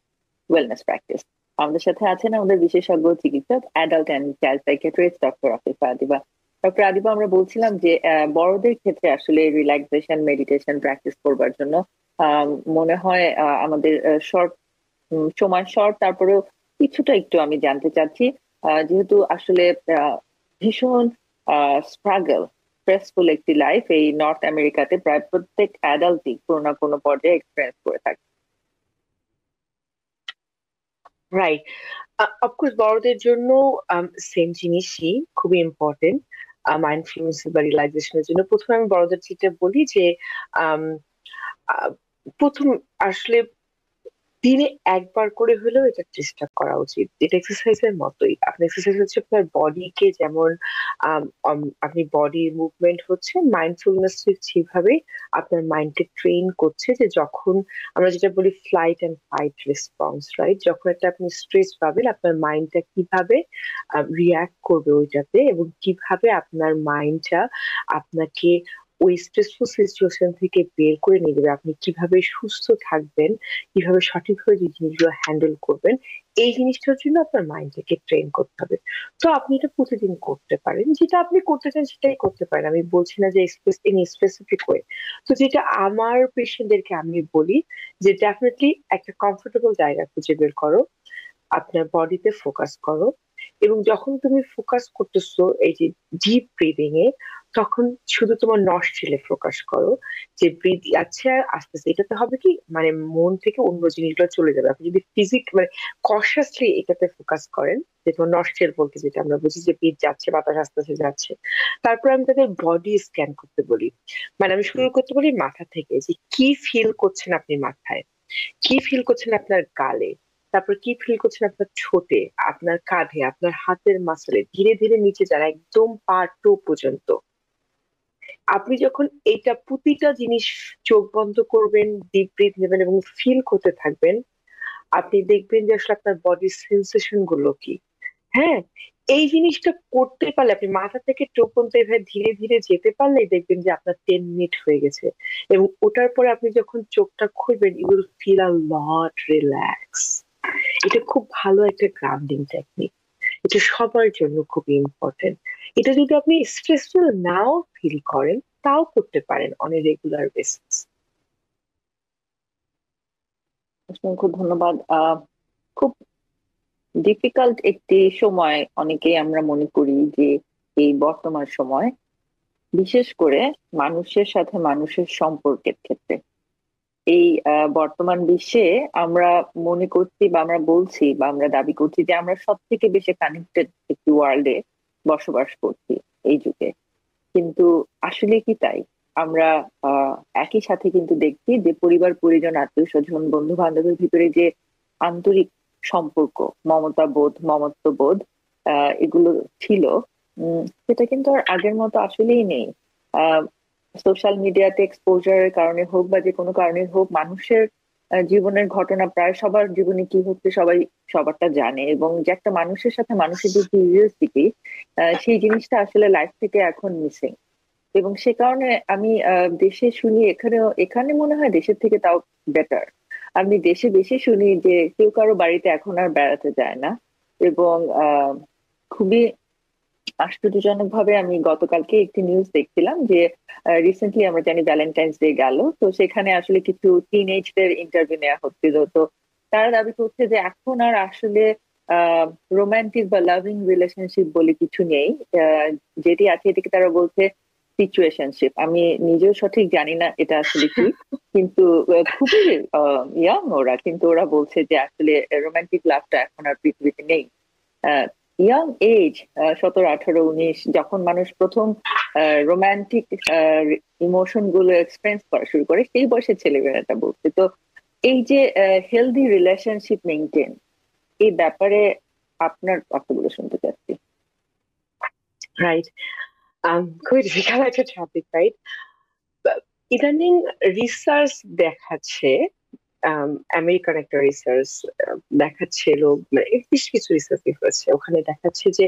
ওয়েলনেস প্র্যাকটিস। আমাদের সাথে আছেন আমাদের বিশেষজ্ঞ চিকিৎসক, adult and child psychiatrist doctor Afifa Adiba. Doctor Adiba, আমরা বলছিলাম যে বড়দের ক্ষেত্রে আসলে রিল্যাক্সেশন মেডিটেশন প্র্যাকটিস করবার জন্য আহ, মনে হয় আমাদের শর্ট সময় শর্ট, তারপরেও কিছুটা একটু আমি জানতে চাচ্ছি, যেহেতু আসলে ভীষণ স্ট্রাগল, স্ট্রেসফুল একটি লাইফ এই নর্থ আমেরিকাতে প্রায় প্রত্যেক অ্যাডাল্টই কোনো না কোনো পর্যায়ে এক্সপিরিয়েন্স করে থাকে। রাইট। অফকোর্স বড়দের জন্য সেম জিনিসই খুবই ইম্পর্টেন্ট। মাইন্ডফুলনেস বা রিল্যাক্সেশনের জন্য প্রথমে আমি বড়দের যেটা বলি যে আম, আহ, প্রথম আসলে দিনে একবার করে হলেও এটা চেষ্টা করা উচিত। এটা এক্সারসাইজের মতোই। আপনি এক্সারসাইজ হচ্ছে আপনার বডিকে যেমন আপনি বডি মুভমেন্ট হচ্ছে, মাইন্ডফুলনেস সেভাবে আপনার মাইন্ডকে ট্রেন করছে যে যখন আমরা যেটা বলি flight and fight response, right? যখন একটা আপনি স্ট্রেস পাবেন, আপনার মাইন্ডটা কিভাবে রিয়াক্ট করবে ওইটাতে, এবং কিভাবে আপনার মাইন্ডটা আপনাকে ওই স্ট্রেসফুল সিচুয়েশন থেকে বের করে নিয়ে যাবে, আপনি কিভাবে সুস্থ থাকবেন, কিভাবে সঠিকভাবে যে জিনিসগুলো হ্যান্ডেল করবেন, এই জিনিসটার জন্য আপনার মাইন্ডটাকে ট্রেন করতে হবে। তো আপনি এটা প্রতিদিন করতে পারেন, যেটা আপনি করতে চান সেটাই করতে পারেন, আমি বলছি না যে ইন স্পেসিফিক ওয়ে। তো যেটা আমার পেশেন্টদেরকে আমি বলি যে ডেফিনেটলি একটা কমফোর্টেবল জায়গা খুঁজে বের করো, আপনার বডিতে ফোকাস করো, এবং যখন তুমি ফোকাস করতেছো এই যে ডিপ ব্রিদিং এ, তখন শুধু তোমার নস্ট্রিলে ফোকাস করো, যে ব্রিথ যাচ্ছে আর আসতেছে। এটাতে হবে কি, মানে মন থেকে অন্য জিনিসগুলো চলে যাবে। আপনি যদি মানে কনসিয়াসলি এটাতে ফোকাস করেন, যে তোমার নস্ট্রিল বলতে যেটা আমরা বুঝি যে ব্রিথ যাচ্ছে, বাতাস আসতেছে যাচ্ছে। তারপর আমি তাদের বডি স্ক্যান করতে বলি। মানে আমি শুরু করতে বলি মাথা থেকে, যে কি ফিল করছেন আপনি মাথায়, কি ফিল করছেন আপনার গালে, তারপর কি ফিল করছেন আপনার ঠোঁটে, আপনার কাঁধে, আপনার হাতের মাসলে, ধীরে ধীরে নিচে যান একদম পা টো পর্যন্ত। আপনি যখন এইটা প্রতিটা জিনিস চোখ বন্ধ করবেন, ডিপ ব্রিথ নেবেন এবং ফিল করতে থাকবেন, আপনি দেখবেন যে আসলে আপনার বডির সেন্সেশন গুলো কি। হ্যাঁ, এই জিনিসটা করতে পারলে, আপনি মাথা থেকে টোপ পর্যন্ত এভাবে ধীরে ধীরে যেতে পারলে দেখবেন যে আপনার 10 মিনিট হয়ে গেছে। এবং ওটার পরে আপনি যখন চোখটা খুলবেন, you will feel a lot relax. এটা খুব ভালো একটা গ্রাউন্ডিং টেকনিক। এটা সবার জন্য খুবই ইম্পর্টেন্ট। এটা যদি আপনি স্ট্রেসফুল নাও ফিল করেন, তাও করতে পারেন অন এ রেগুলার বেসিস। অসংখ্য ধন্যবাদ। খুব ডিফিকাল্ট একটি সময় অনেকেই আমরা মনে করি যে এই বর্তমান সময়, বিশেষ করে মানুষের সাথে মানুষের সম্পর্কের ক্ষেত্রে। এই বর্তমান বিশ্বে আমরা মনে করছি বা আমরা বলছি বা আমরা দাবি করছি যে আমরা সব থেকে বেশি কানেক্টেড একটি ওয়ার্ল্ডে বসবাস করছি এই যুগে। কিন্তু আসলে কি তাই? আমরা একই সাথে কিন্তু দেখছি যে পরিবার পরিজন আত্মীয় স্বজন বন্ধু বান্ধবের ভিতরে যে আন্তরিক সম্পর্ক, মমতা বোধ, মমত্ব বোধ এগুলো ছিল, সেটা কিন্তু আর আগের মতো আসলেই নেই। সোশ্যাল মিডিয়াতে এক্সপোজারের কারণে হোক বা যে কোনো কারণে হোক, মানুষের জীবনের ঘটনা প্রায় সবার জীবনে কি হচ্ছে সবাই সবারটা জানে, এবং যে একটা মানুষের সাথে মানুষের যে কিউরিওসিটি, সেই জিনিসটা আসলে লাইফ থেকে এখন মিসিং। এবং সে কারণে আমি দেশে শুনি, এখানেও এখানে মনে হয় দেশের থেকে তাও বেটার। আমি দেশে বেশি শুনি যে কেউ কারো বাড়িতে এখন আর বেড়াতে যায় না। এবং খুবই আশ্চর্যজনক ভাবে আমি গতকালকে একটি নিউজ দেখছিলাম যে রিসেন্টলি আমরা জানি ভ্যালেন্টাইন্স ডে গেল, তো সেখানে আসলে কিছু টিনেজদের ইন্টারভিউ নেওয়া হচ্ছিল। তো তারা দাবি করছে যে এখন আর আসলে রোমান্টিক বা লাভিং রিলেশনশিপ বলে কিছু নেই। যেটি আছে এটিকে তারা বলছে সিচুয়েশনশিপ। আমি নিজেও সঠিক জানি না এটা আসলে কি, কিন্তু খুবই ইয়াং ওরা, কিন্তু ওরা বলছে যে আসলে রোমান্টিক লাভটা এখন আর পৃথিবীতে নেই। ইয়াং এজ, 17, 18, 19, যখন মানুষ প্রথম রোমান্টিক ইমোশন গুলো এক্সপিরিয়েন্স করা শুরু করে, সেই বয়সের ছেলেমেয়েরা বলছে। তো এই যে হেলদি রিলেশনশিপ মেনটেন, এই ব্যাপারে আপনার কথাগুলো শুনতে চাচ্ছি। রাইট। খুবই ডিফিকাল্ট একটা টপিক, রাইট। ইদানিং রিসার্চ দেখাচ্ছে, আমেরিকান একটা রিসার্চ দেখাচ্ছিল, মানে বেশ কিছু রিসার্চ হয়েছে, ওখানে দেখাচ্ছে যে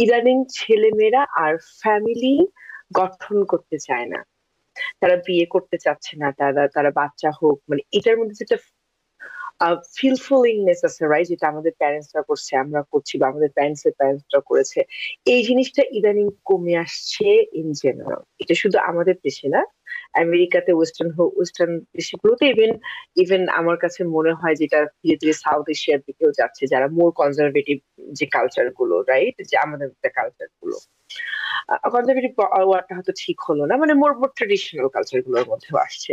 ইদানিং ছেলেমেয়েরা আর ফ্যামিলি গঠন করতে চায় না, তারা বিয়ে করতে চাচ্ছে না, তারা তারা বাচ্চা হোক, মানে এটার মধ্যে যেটা ফিলফুলিংনেস আছে, রাইট, যেটা আমাদের প্যারেন্টসরা করছে, আমরা করছি, বা আমাদের প্যারেন্টস এর প্যারেন্টসরা করেছে, এই জিনিসটা ইদানিং কমে আসছে ইন জেনারেল। এটা শুধু আমাদের দেশে না, আমেরিকাতে, ওয়েস্টার্ন দেশগুলোতে, ইভেন ইভেন আমার কাছে মনে হয় যেটা ধীরে ধীরে সাউথ এশিয়ার দিকেও যাচ্ছে, যারা মোর কনজারভেটিভ যে কালচার গুলো, রাইট, যে আমাদের কালচার গুলো, কনজারভেটিভ ওয়ার্ডটা হয়তো ঠিক হলো না, মানে মোর মোর ট্রেডিশনাল কালচার গুলোর মধ্যেও আসছে।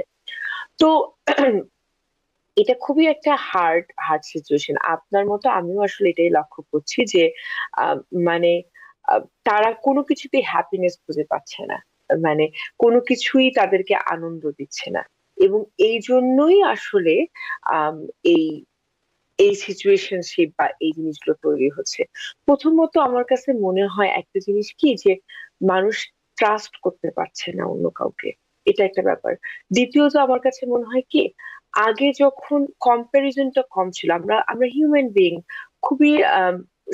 তো এটা খুবই একটা হার্ড হার্ড সিচুয়েশন। আপনার মতো আমিও আসলে এটাই লক্ষ্য করছি যে আহ, মানে তারা কোনো কিছুতে হ্যাপিনেস খুঁজে পাচ্ছে না, মানে কোনো কিছুই তাদেরকে আনন্দ দিচ্ছে না। এবং এই জন্যই আসলে আম, এই এই সিচুয়েশনশিপ বা এই জিনিসগুলো তৈরি হচ্ছে। প্রথমত আমার কাছে মনে হয় একটা জিনিস কি, যে মানুষ ট্রাস্ট করতে পারছে না অন্য কাউকে, এটা একটা ব্যাপার। দ্বিতীয়ত আমার কাছে মনে হয় কি, আগে যখন কম্পারিজনটা কম ছিল, আমরা আমরা হিউম্যান বিইং, খুবই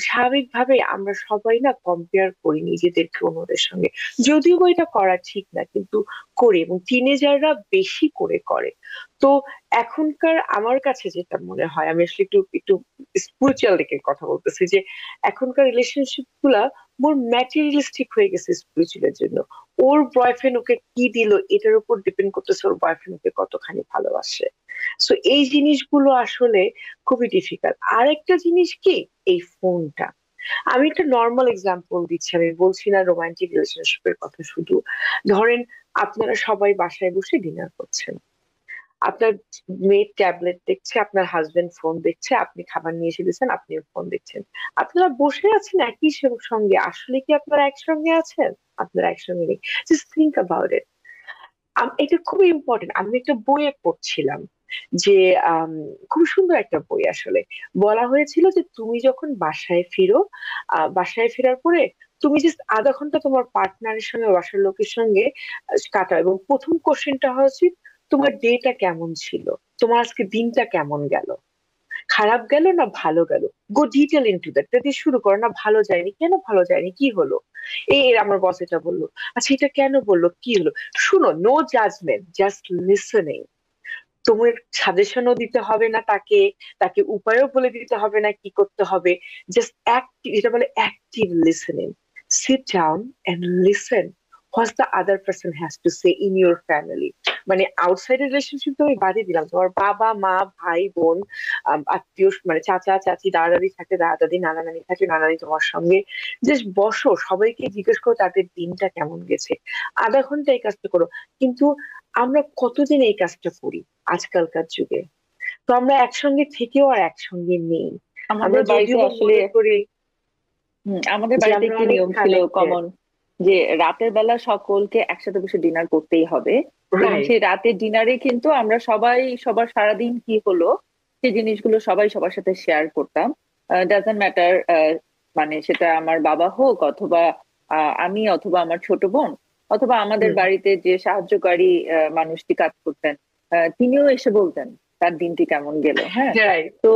স্বাভাবিকভাবে আমরা সবাই না কম্পেয়ার করি নিজেদেরকে অন্যদের সঙ্গে। যদিও বা এটা করা ঠিক না, কিন্তু করি, এবং টিনেজাররা বেশি করে করে। তো এখনকার আমার কাছে যেটা মনে হয়, আমি আসলে একটু একটু স্পিরিচুয়াল দিকের কথা বলতেছি, যে এখনকার রিলেশনশিপ গুলা মোর ম্যাটেরিয়ালিস্টিক হয়ে গেছে স্পিরিচুয়ালের জন্য। ওর বয়ফ্রেন্ড ওকে কি দিল এটার উপর ডিপেন্ড করতেছে ওর বয়ফ্রেন্ড ওকে কতখানি ভালোবাসে। সো এই জিনিসগুলো আসলে খুবই ডিফিকাল্ট। আরেকটা জিনিস কি, এই ফোনটা, আমি একটা নর্মাল এক্সাম্পল দিচ্ছি, আমি বলছি না রোমান্টিক রিলেশনশিপের কথা শুধু। ধরেন আপনারা সবাই বাসায় বসে ডিনার করছেন, আপনার মেয়ে ট্যাবলেট দেখছে, আপনার হাজবেন্ড ফোন দেখছে, আপনি খাবার নিয়ে এসে দিচ্ছেন, আপনিও ফোন দেখছেন। আপনারা বসে আছেন একই সঙ্গে, আসলে কি আপনারা একসঙ্গে আছেন? আপনারা একসঙ্গে নেই। Just think about it. এটা খুবই ইম্পর্টেন্ট। আমি একটা বইয়ে পড়ছিলাম যে আম, খুব সুন্দর একটা বই আসলে। বলা হয়েছিল যে তুমি যখন বাসায় ফিরো, বাসায় ফেরার পরে তুমি জাস্ট আধা ঘন্টা তোমার পার্টনারের সঙ্গে, বাসার লোকের সঙ্গে কাটাও, এবং প্রথম কোশ্চেনটা হওয়া উচিত তোমার ডেটা কেমন ছিল, তোমার আজকে দিনটা কেমন গেল, খারাপ গেল না ভালো গেল। গো ডিটেল ইনটু দ্যাট, যদি শুরু করো না ভালো যায়নি, কেন ভালো যায়নি, কি হলো, আমার বস এটা বললো, আচ্ছা এটা কেন বললো, কি হলো। শুনো, নো জাজমেন্ট, জাস্ট লিসেনিং। তোমার সাজেশনও দিতে হবে না তাকে, তাকে উপায়ও বলে দিতে হবে না কি করতে হবে। জাস্ট অ্যাক্টিভ, যেটা বলে active listening. Sit down and listen what the other person has to say in your family. মানে আউটসাইড রিলেশনশিপ তো আমি বাদই দিলাম, তোমার বাবা মা ভাই বোন, আত্মীয়, মানে চাচা চাচি দাদা দাদি থাকে, দাদা দাদি নানা নানি থাকে, নানা নানি তোমার সঙ্গে, জাস্ট বসো, সবাইকে জিজ্ঞেস করো তাদের দিনটা কেমন গেছে। আধা ঘন্টা এই কাজটা করো। কিন্তু আমরা কতদিন এই কাজটা করি আজকালকার যুগে? তো আমরা একসঙ্গে থেকেও আর একসঙ্গে নেই। আমাদের আমরা বাড়িতে যদিও বা আসলে মনে করি আমাদের যে বাড়িতে আমরা একটি অনেক নিয়ম ছিল কানেক্টেড। কমন, যে রাতের বেলা সকলকে একসাথে বসে ডিনার করতেই হবে। এবং রাইট। সেই রাতের ডিনারে কিন্তু আমরা সবাই সবার সারাদিন কি হলো সেই জিনিসগুলো সবাই সবার সাথে শেয়ার করতাম। ডাজন্ট ম্যাটার, মানে সেটা আমার বাবা হোক, অথবা আমি, অথবা আমার ছোট বোন, অথবা আমাদের হুম। বাড়িতে যে সাহায্যকারী মানুষটি কাজ করতেন, তিনিও এসে বলতেন তার দিনটি কেমন গেল। হ্যাঁ, রাইট। তো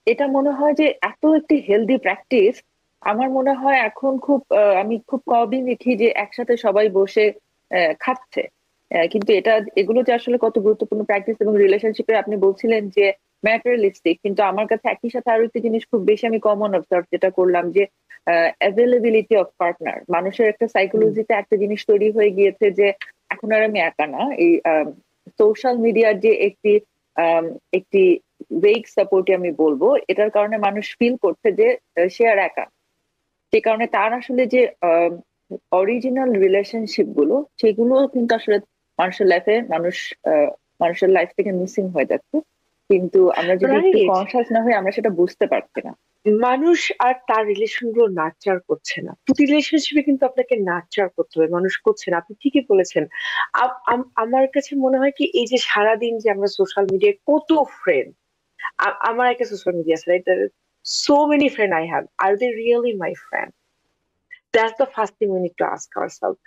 এটা মনে হয় যে এত একটি হেলদি প্র্যাকটিস। আমার মনে হয় এখন খুব আমি খুব কমই দেখি যে একসাথে সবাই বসে খাচ্ছে। কিন্তু এগুলো যে আসলে কত গুরুত্বপূর্ণ প্র্যাকটিস। এবং রিলেশনশিপে আপনি বলছিলেন যে ম্যাটেরিয়ালিস্টিক, কিন্তু আমার কাছে একই সাথে আরো একটা জিনিস খুব বেশি আমি কমন অবজার্ভ যেটা করলাম, যে অ্যাভেলেবিলিটি অফ পার্টনার। মানুষের একটা হুম। সাইকোলজিতে একটা জিনিস তৈরি হয়ে গিয়েছে যে এখন আর আমি একা না। এই সোশ্যাল মিডিয়ার যে একটি আম, একটি ওয়েক সাপোর্টই আমি বলবো, এটার কারণে মানুষ ফিল করছে যে সে আর একা। সে কারণে তার আসলে যে অরিজিনাল রিলেশনশিপ গুলো সেগুলো কিন্তু আসলে মানুষের লাইফে মানুষের লাইফ থেকে মিসিং হয়ে যাচ্ছে। কিন্তু আমরা যদি একটু রাইট। কনসাস না হই আমরা সেটা বুঝতে পারছি না। মানুষ আর তার রিলেশন গুলো নার্চার করছে না। প্রতি রিলেশনশিপে কিন্তু আপনাকে নার্চার করতে হবে, মানুষ করছে না, আপনি ঠিকই বলেছেন। আমার কাছে মনে হয় কি, এই যে সারাদিন যে আমরা সোশ্যাল মিডিয়ায় কত ফ্রেন্ড, আমার একটা সোশ্যাল মিডিয়া আছে, right, so many friend I have, আর they really my friend? That's the first thing we need to ask ourself.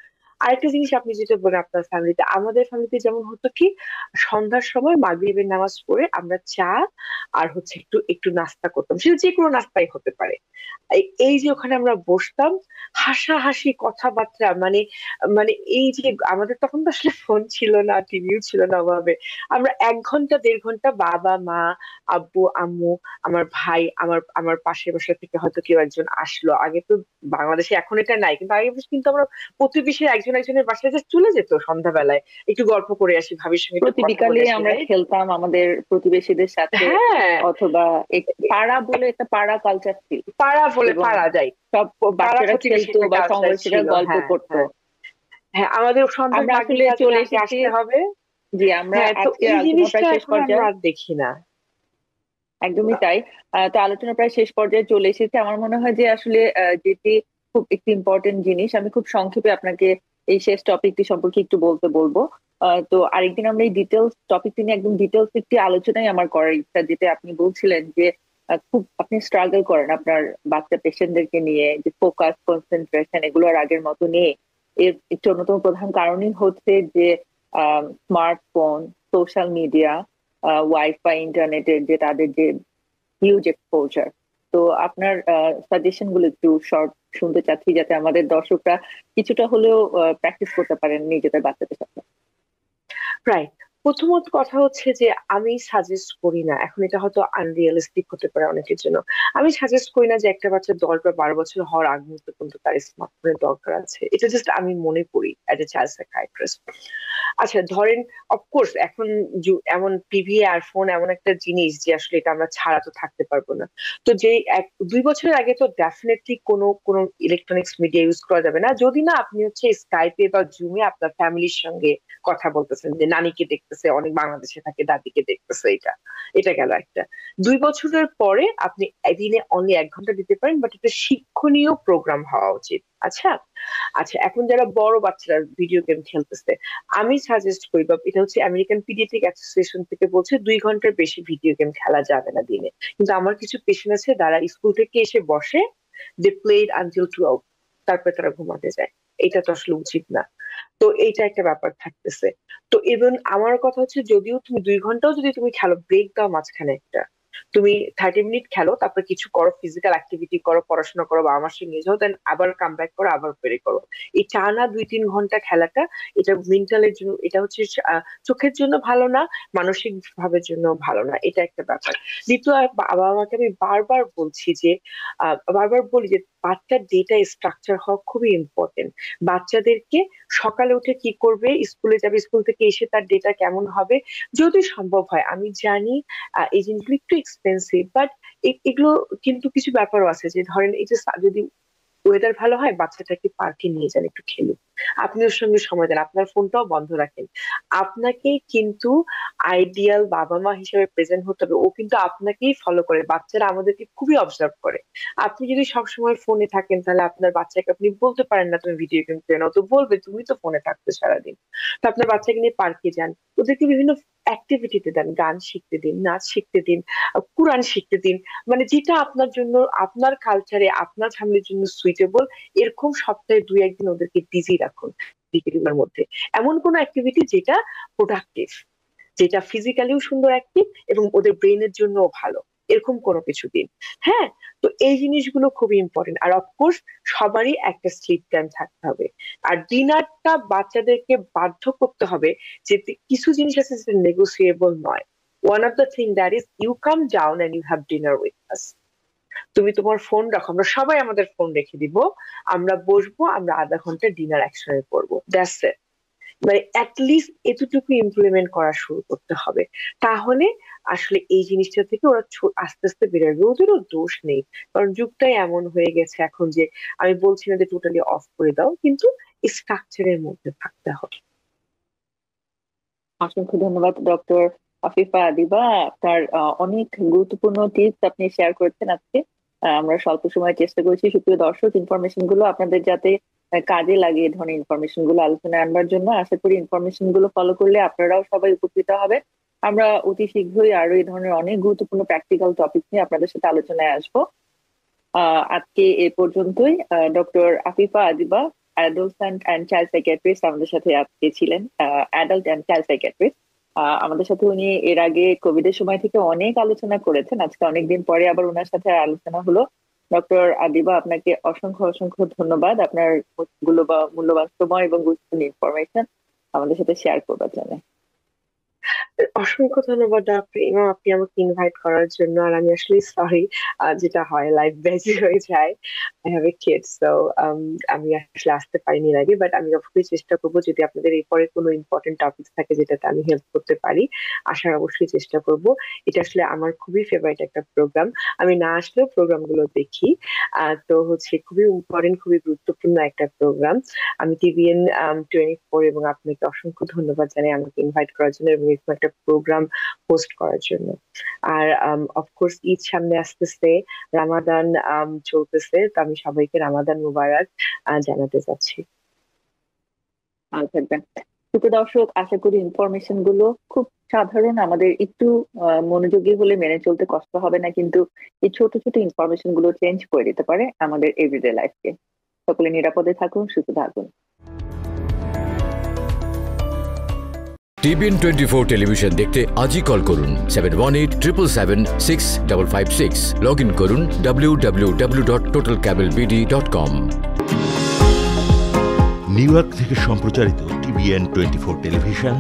আরেকটা জিনিস আপনি যেটা বলেন আপনার ফ্যামিলিতে, আমাদের ফ্যামিলিতে যেমন হতো কি, সন্ধ্যার সময় মাগরিবের নামাজ পড়ে আমরা চা আর হচ্ছে একটু একটু নাস্তা করতাম, সেটা যে কোনো নাস্তাই হতে পারে। এই যে ওখানে আমরা বসতাম, হাসাহাসি কথাবার্তা, মানে মানে এই যে আমাদের তখন তো আসলে ফোন ছিল না, টিভিও ছিল না ওভাবে। আমরা 1 ঘন্টা 1.5 ঘন্টা বাবা মা আব্বু আম্মু আমার ভাই, আমার আমার পাশের বাসা থেকে হয়তো কেউ একজন আসলো। আগে তো বাংলাদেশে, এখন এটা নাই, কিন্তু আগে কিন্তু আমরা প্রতিবেশীর একজন একজনের বাসায় যে চলে যেত সন্ধ্যাবেলায়, একটু গল্প করে আসি, ভাবির সঙ্গে একটু প্রতি কথা বিকালে বলে আসি, আমরা রাইট? খেলতাম আমাদের প্রতিবেশীদের সাথে, হ্যাঁ। অথবা পাড়া বলে একটা পাড়া কালচার ছিল। পাড়া বলে এবং পাড়া যায়। সব পাড়া বাচ্চারা প্রতিবেশী খেলতো একটা বা কালচার সমবয়সীরা ছিল, গল্প হ্যাঁ করতো। হ্যাঁ। হ্যাঁ, আমাদের সন্ধ্যার আমরা আসলে মাগরিবের আজানে চলে আগে এসেছি। আসতে হবে। জি, আমরা হ্যাঁ, তো আজকের এই আলোচনা জিনিসটা প্রায় শেষ এখন আমরা পর্যায়ে। আর দেখি না। একদমই তাই। তো আলোচনা প্রায় শেষ পর্যায়ে চলে এসেছে। আমার মনে হয় যে আসলে যেটি খুব একটি ইম্পর্টেন্ট জিনিস, আমি খুব সংক্ষেপে আপনাকে এই শেষ টপিকটি সম্পর্কে একটু বলতে বলবো। তো আরেকদিন আমরা এই ডিটেলস টপিকটি নিয়ে একদম ডিটেলস একটি আলোচনাই আমার করার ইচ্ছা। যেটা আপনি বলছিলেন যে খুব আপনি স্ট্রাগল করেন আপনার বাচ্চা পেশেন্টদেরকে নিয়ে, যে ফোকাস কনসেন্ট্রেশন এগুলো আর আগের মতো নেই। এর একটি অন্যতম প্রধান কারণই হচ্ছে যে স্মার্টফোন, সোশ্যাল মিডিয়া, ওয়াইফাই, ইন্টারনেটের যে তাদের যে হিউজ এক্সপোজার। তো আপনার সাজেশন গুলো একটু শর্ট শুনতে চাচ্ছি, যাতে আমাদের দর্শকরা কিছুটা হলেও প্র্যাকটিস করতে পারেন নিজেদের বাচ্চাদের সাথে। রাইট। প্রথমত কথা হচ্ছে যে আমি সাজেস্ট করি না, এখন এটা হয়তো আনরিয়ালিস্টিক হতে পারে অনেকের জন্য, আমি সাজেস্ট করি না যে একটা বাচ্চা 10 বা 12 বছর হওয়ার আগ মুহূর্ত পর্যন্ত তার স্মার্টফোনের দরকার আছে। এটা জাস্ট আমি মনে করি অ্যাজ এ চাইল্ড সাইকিয়াট্রিস্ট। আচ্ছা ধরেন, অফকোর্স এখন এমন টিভি আর ফোন এমন একটা জিনিস যে আসলে এটা আমরা ছাড়া তো থাকতে পারবো না। তো যে 2 বছরের আগে তো ডেফিনেটলি কোনো ইলেকট্রনিক্স মিডিয়া ইউজ করা যাবে না, যদি না আপনি হচ্ছে স্কাইপে বা জুমে আপনার ফ্যামিলির সঙ্গে কথা বলতেছেন, যে নানিকে দেখতেছে, অনেক বাংলাদেশে থাকে, দাদিকে দেখতেছে, এটা এটা গেল একটা। 2 বছরের পরে আপনি দিনে অনলি 1 ঘন্টা দিতে পারেন, বাট এটা শিক্ষণীয় প্রোগ্রাম হওয়া উচিত। আচ্ছা আচ্ছা, এখন যারা বড় বাচ্চারা ভিডিও গেম খেলতেছে, আমি সাজেস্ট করি, বা এটা হচ্ছে আমেরিকান পিডিয়াট্রিক অ্যাসোসিয়েশন থেকে বলছে 2 ঘন্টার বেশি ভিডিও গেম খেলা যাবে না দিনে। কিন্তু আমার কিছু পেশেন্ট আছে যারা স্কুল থেকে এসে বসে, দে প্লেড আনটিল 12, তারপরে তারা ঘুমাতে যায়। এটা তো আসলে উচিত না। তো এইটা একটা ব্যাপার থাকতেছে। তো ইভেন আমার কথা হচ্ছে, যদিও তুমি 2 ঘন্টাও যদি তুমি খেলো, ব্রেক দাও মাঝখানে একটা, তুমি 30 মিনিট খেলো, তারপর কিছু করো, ফিজিক্যাল অ্যাক্টিভিটি করো, পড়াশোনা করো, বা আমার সঙ্গে যাও, দেন আবার কাম ব্যাক করো, আবার বেড়ে করো। এই টানা 2-3 ঘন্টা খেলাটা, এটা মেন্টালের জন্য, এটা হচ্ছে চোখের জন্য ভালো না, মানসিক ভাবের জন্য ভালো না। এটা একটা ব্যাপার। দ্বিতীয়, বাবা মাকে আমি বারবার বলছি যে বারবার বলি যে বাচ্চার ডেটা স্ট্রাকচার হওয়া খুবই ইম্পর্টেন্ট। বাচ্চাদেরকে সকালে উঠে কি করবে, স্কুলে যাবে, স্কুল থেকে এসে তার ডেটা কেমন হবে, যদি সম্ভব হয়। আমি জানি এই জিনিসগুলো একটু এক্সপেন্সিভ, বাট এগুলো কিন্তু কিছু ব্যাপারও আছে, যে ধরেন এই যে যদি ওয়েদার ভালো হয়, বাচ্চাটাকে পার্কে নিয়ে যান, একটু খেলুক, আপনি ওর সঙ্গে সময় দেন, আপনার ফোনটাও বন্ধ রাখেন। আপনাকে কিন্তু আইডিয়াল বাবা মা হিসেবে প্রেজেন্ট হতে হবে। ও কিন্তু আপনাকেই ফলো করে, বাচ্চারা আমাদেরকে খুবই অবজার্ভ করে। আপনি যদি সবসময় ফোনে থাকেন, তাহলে আপনার বাচ্চাকে আপনি বলতে পারেন না তুমি ভিডিও গেম খেলো না, তো বলবে তুমি তো ফোনে থাকতে সারাদিন। তো আপনার বাচ্চাকে নিয়ে পার্কে যান, ওদেরকে বিভিন্ন অ্যাক্টিভিটিতে দেন, গান শিখতে দিন, নাচ শিখতে দিন, কোরআন শিখতে দিন, মানে যেটা আপনার জন্য, আপনার কালচারে, আপনার ফ্যামিলির জন্য সুইটেবল, এরকম সপ্তাহে 2-1 দিন ওদেরকে বিজি রাখুন বিকেলের মধ্যে। এমন কোন অ্যাক্টিভিটি যেটা প্রোডাক্টিভ, যেটা ফিজিক্যালিও সুন্দর অ্যাক্টিভ এবং ওদের ব্রেনের জন্যও ভালো, এরকম কোনো কিছু দিন। হ্যাঁ, তো এই জিনিসগুলো খুবই ইম্পর্টেন্ট। আর অফকোর্স সবারই একটা স্লিপ টাইম থাকতে হবে। আর ডিনারটা বাচ্চাদেরকে বাধ্য করতে হবে যে কিছু জিনিস আছে যেটা নেগোসিয়েবল নয়। One of the thing that is, you come down and you have dinner with us. তুমি তোমার ফোন রাখো, আমরা সবাই আমাদের ফোন রেখে দিব, আমরা বসবো, আমরা আধা ঘন্টা ডিনার একসঙ্গে করবো, দ্যাটস ইট। মানে অ্যাটলিস্ট এতটুকু ইমপ্লিমেন্ট করা শুরু করতে হবে। তাহলে আসলে এই জিনিসটা থেকে ওরা আস্তে আস্তে বেড়ে আসবে। ওদেরও দোষ নেই, কারণ যুগটাই এমন হয়ে গেছে এখন যে আমি বলছি না যে টোটালি অফ করে দাও, কিন্তু স্ট্রাকচারের মধ্যে থাকতে হবে। অসংখ্য ধন্যবাদ ডক্টর আফিফা আদিবা। আপনার অনেক গুরুত্বপূর্ণ টিপস আপনি শেয়ার করেছেন আজকে। আমরা স্বল্প সময়ে চেষ্টা করেছি সুপ্রিয় দর্শক ইনফরমেশন গুলো আপনাদের যাতে কাজে লাগে, এই ধরনের ইনফরমেশন গুলো আলোচনায় আনবার জন্য। আশা করি ইনফরমেশন গুলো ফলো করলে আপনারাও সবাই উপকৃত হবে। আমরা অতি শীঘ্রই আরো এই ধরনের অনেক গুরুত্বপূর্ণ প্র্যাকটিক্যাল টপিক নিয়ে আপনাদের সাথে আলোচনায় আসবো। আজকে এ পর্যন্তই। Doctor Afifa Adiba, adult and child psychiatrist, আমাদের সাথে আজকে ছিলেন। অ্যাডাল্ট অ্যান্ড চাইল্ড সাইকিয়াট্রিস্ট, আমাদের সাথে উনি এর আগে কোভিড এর সময় থেকে অনেক আলোচনা করেছেন। আজকে অনেকদিন পরে আবার ওনার সাথে আলোচনা হলো। ডক্টর আদিবা, আপনাকে অসংখ্য অসংখ্য ধন্যবাদ আপনার মূল্যবান সময় এবং গুরুত্বপূর্ণ ইনফরমেশন আমাদের সাথে শেয়ার করবার জন্য। অসংখ্য ধন্যবাদ আপনি আমাকে ইনভাইট করার জন্য। আর আমি আসলে সরি, যেটা হয় লাইফ বিজি হয়ে যায়, I have a kid, so আমি আসলে আসতে পারিনি এর আগে। বাট আমি অবশ্যই চেষ্টা করবো, যদি আপনাদের এরপরে কোনো ইম্পর্টেন্ট টপিক থাকে যেটাতে আমি হেল্প করতে পারি, আসার অবশ্যই চেষ্টা করব। এটা আসলে আমার খুবই ফেভারিট একটা প্রোগ্রাম, আমি না আসলেও প্রোগ্রাম গুলো দেখি। তো হচ্ছে খুবই ইম্পর্টেন্ট, খুবই গুরুত্বপূর্ণ একটা প্রোগ্রাম। আমি TVN 24 এবং আপনাকে অসংখ্য ধন্যবাদ জানাই আমাকে ইনভাইট করার জন্য এবং এরকম একটা প্রোগ্রাম হোস্ট করার জন্য। আর অফকোর্স ঈদ সামনে আসতেছে, রামাদান চলতেছে, তো আমি সবাইকে রামাদান মুবারক জানাতে চাচ্ছি। ভালো থাকবেন। সুপ্রিয় দর্শক, আশা করি ইনফরমেশন গুলো খুব সাধারণ, আমাদের একটু মনোযোগী হলে মেনে চলতে কষ্ট হবে না, কিন্তু এই ছোট ছোট ইনফরমেশন গুলো চেঞ্জ করে দিতে পারে আমাদের এভরিডে লাইফকে। সকলে নিরাপদে থাকুন, সুস্থ থাকুন। TVN 24 টেলিভিশন দেখতে আজই কল করুন 7187776556। লগ ইন করুন www.totalcablebd.com। নিউ ইয়র্ক থেকে সম্প্রচারিত TVN 24 টেলিভিশন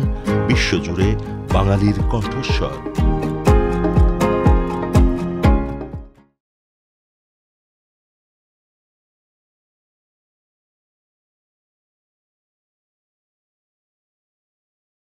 বিশ্বজুড়ে বাঙালির কণ্ঠস্বর।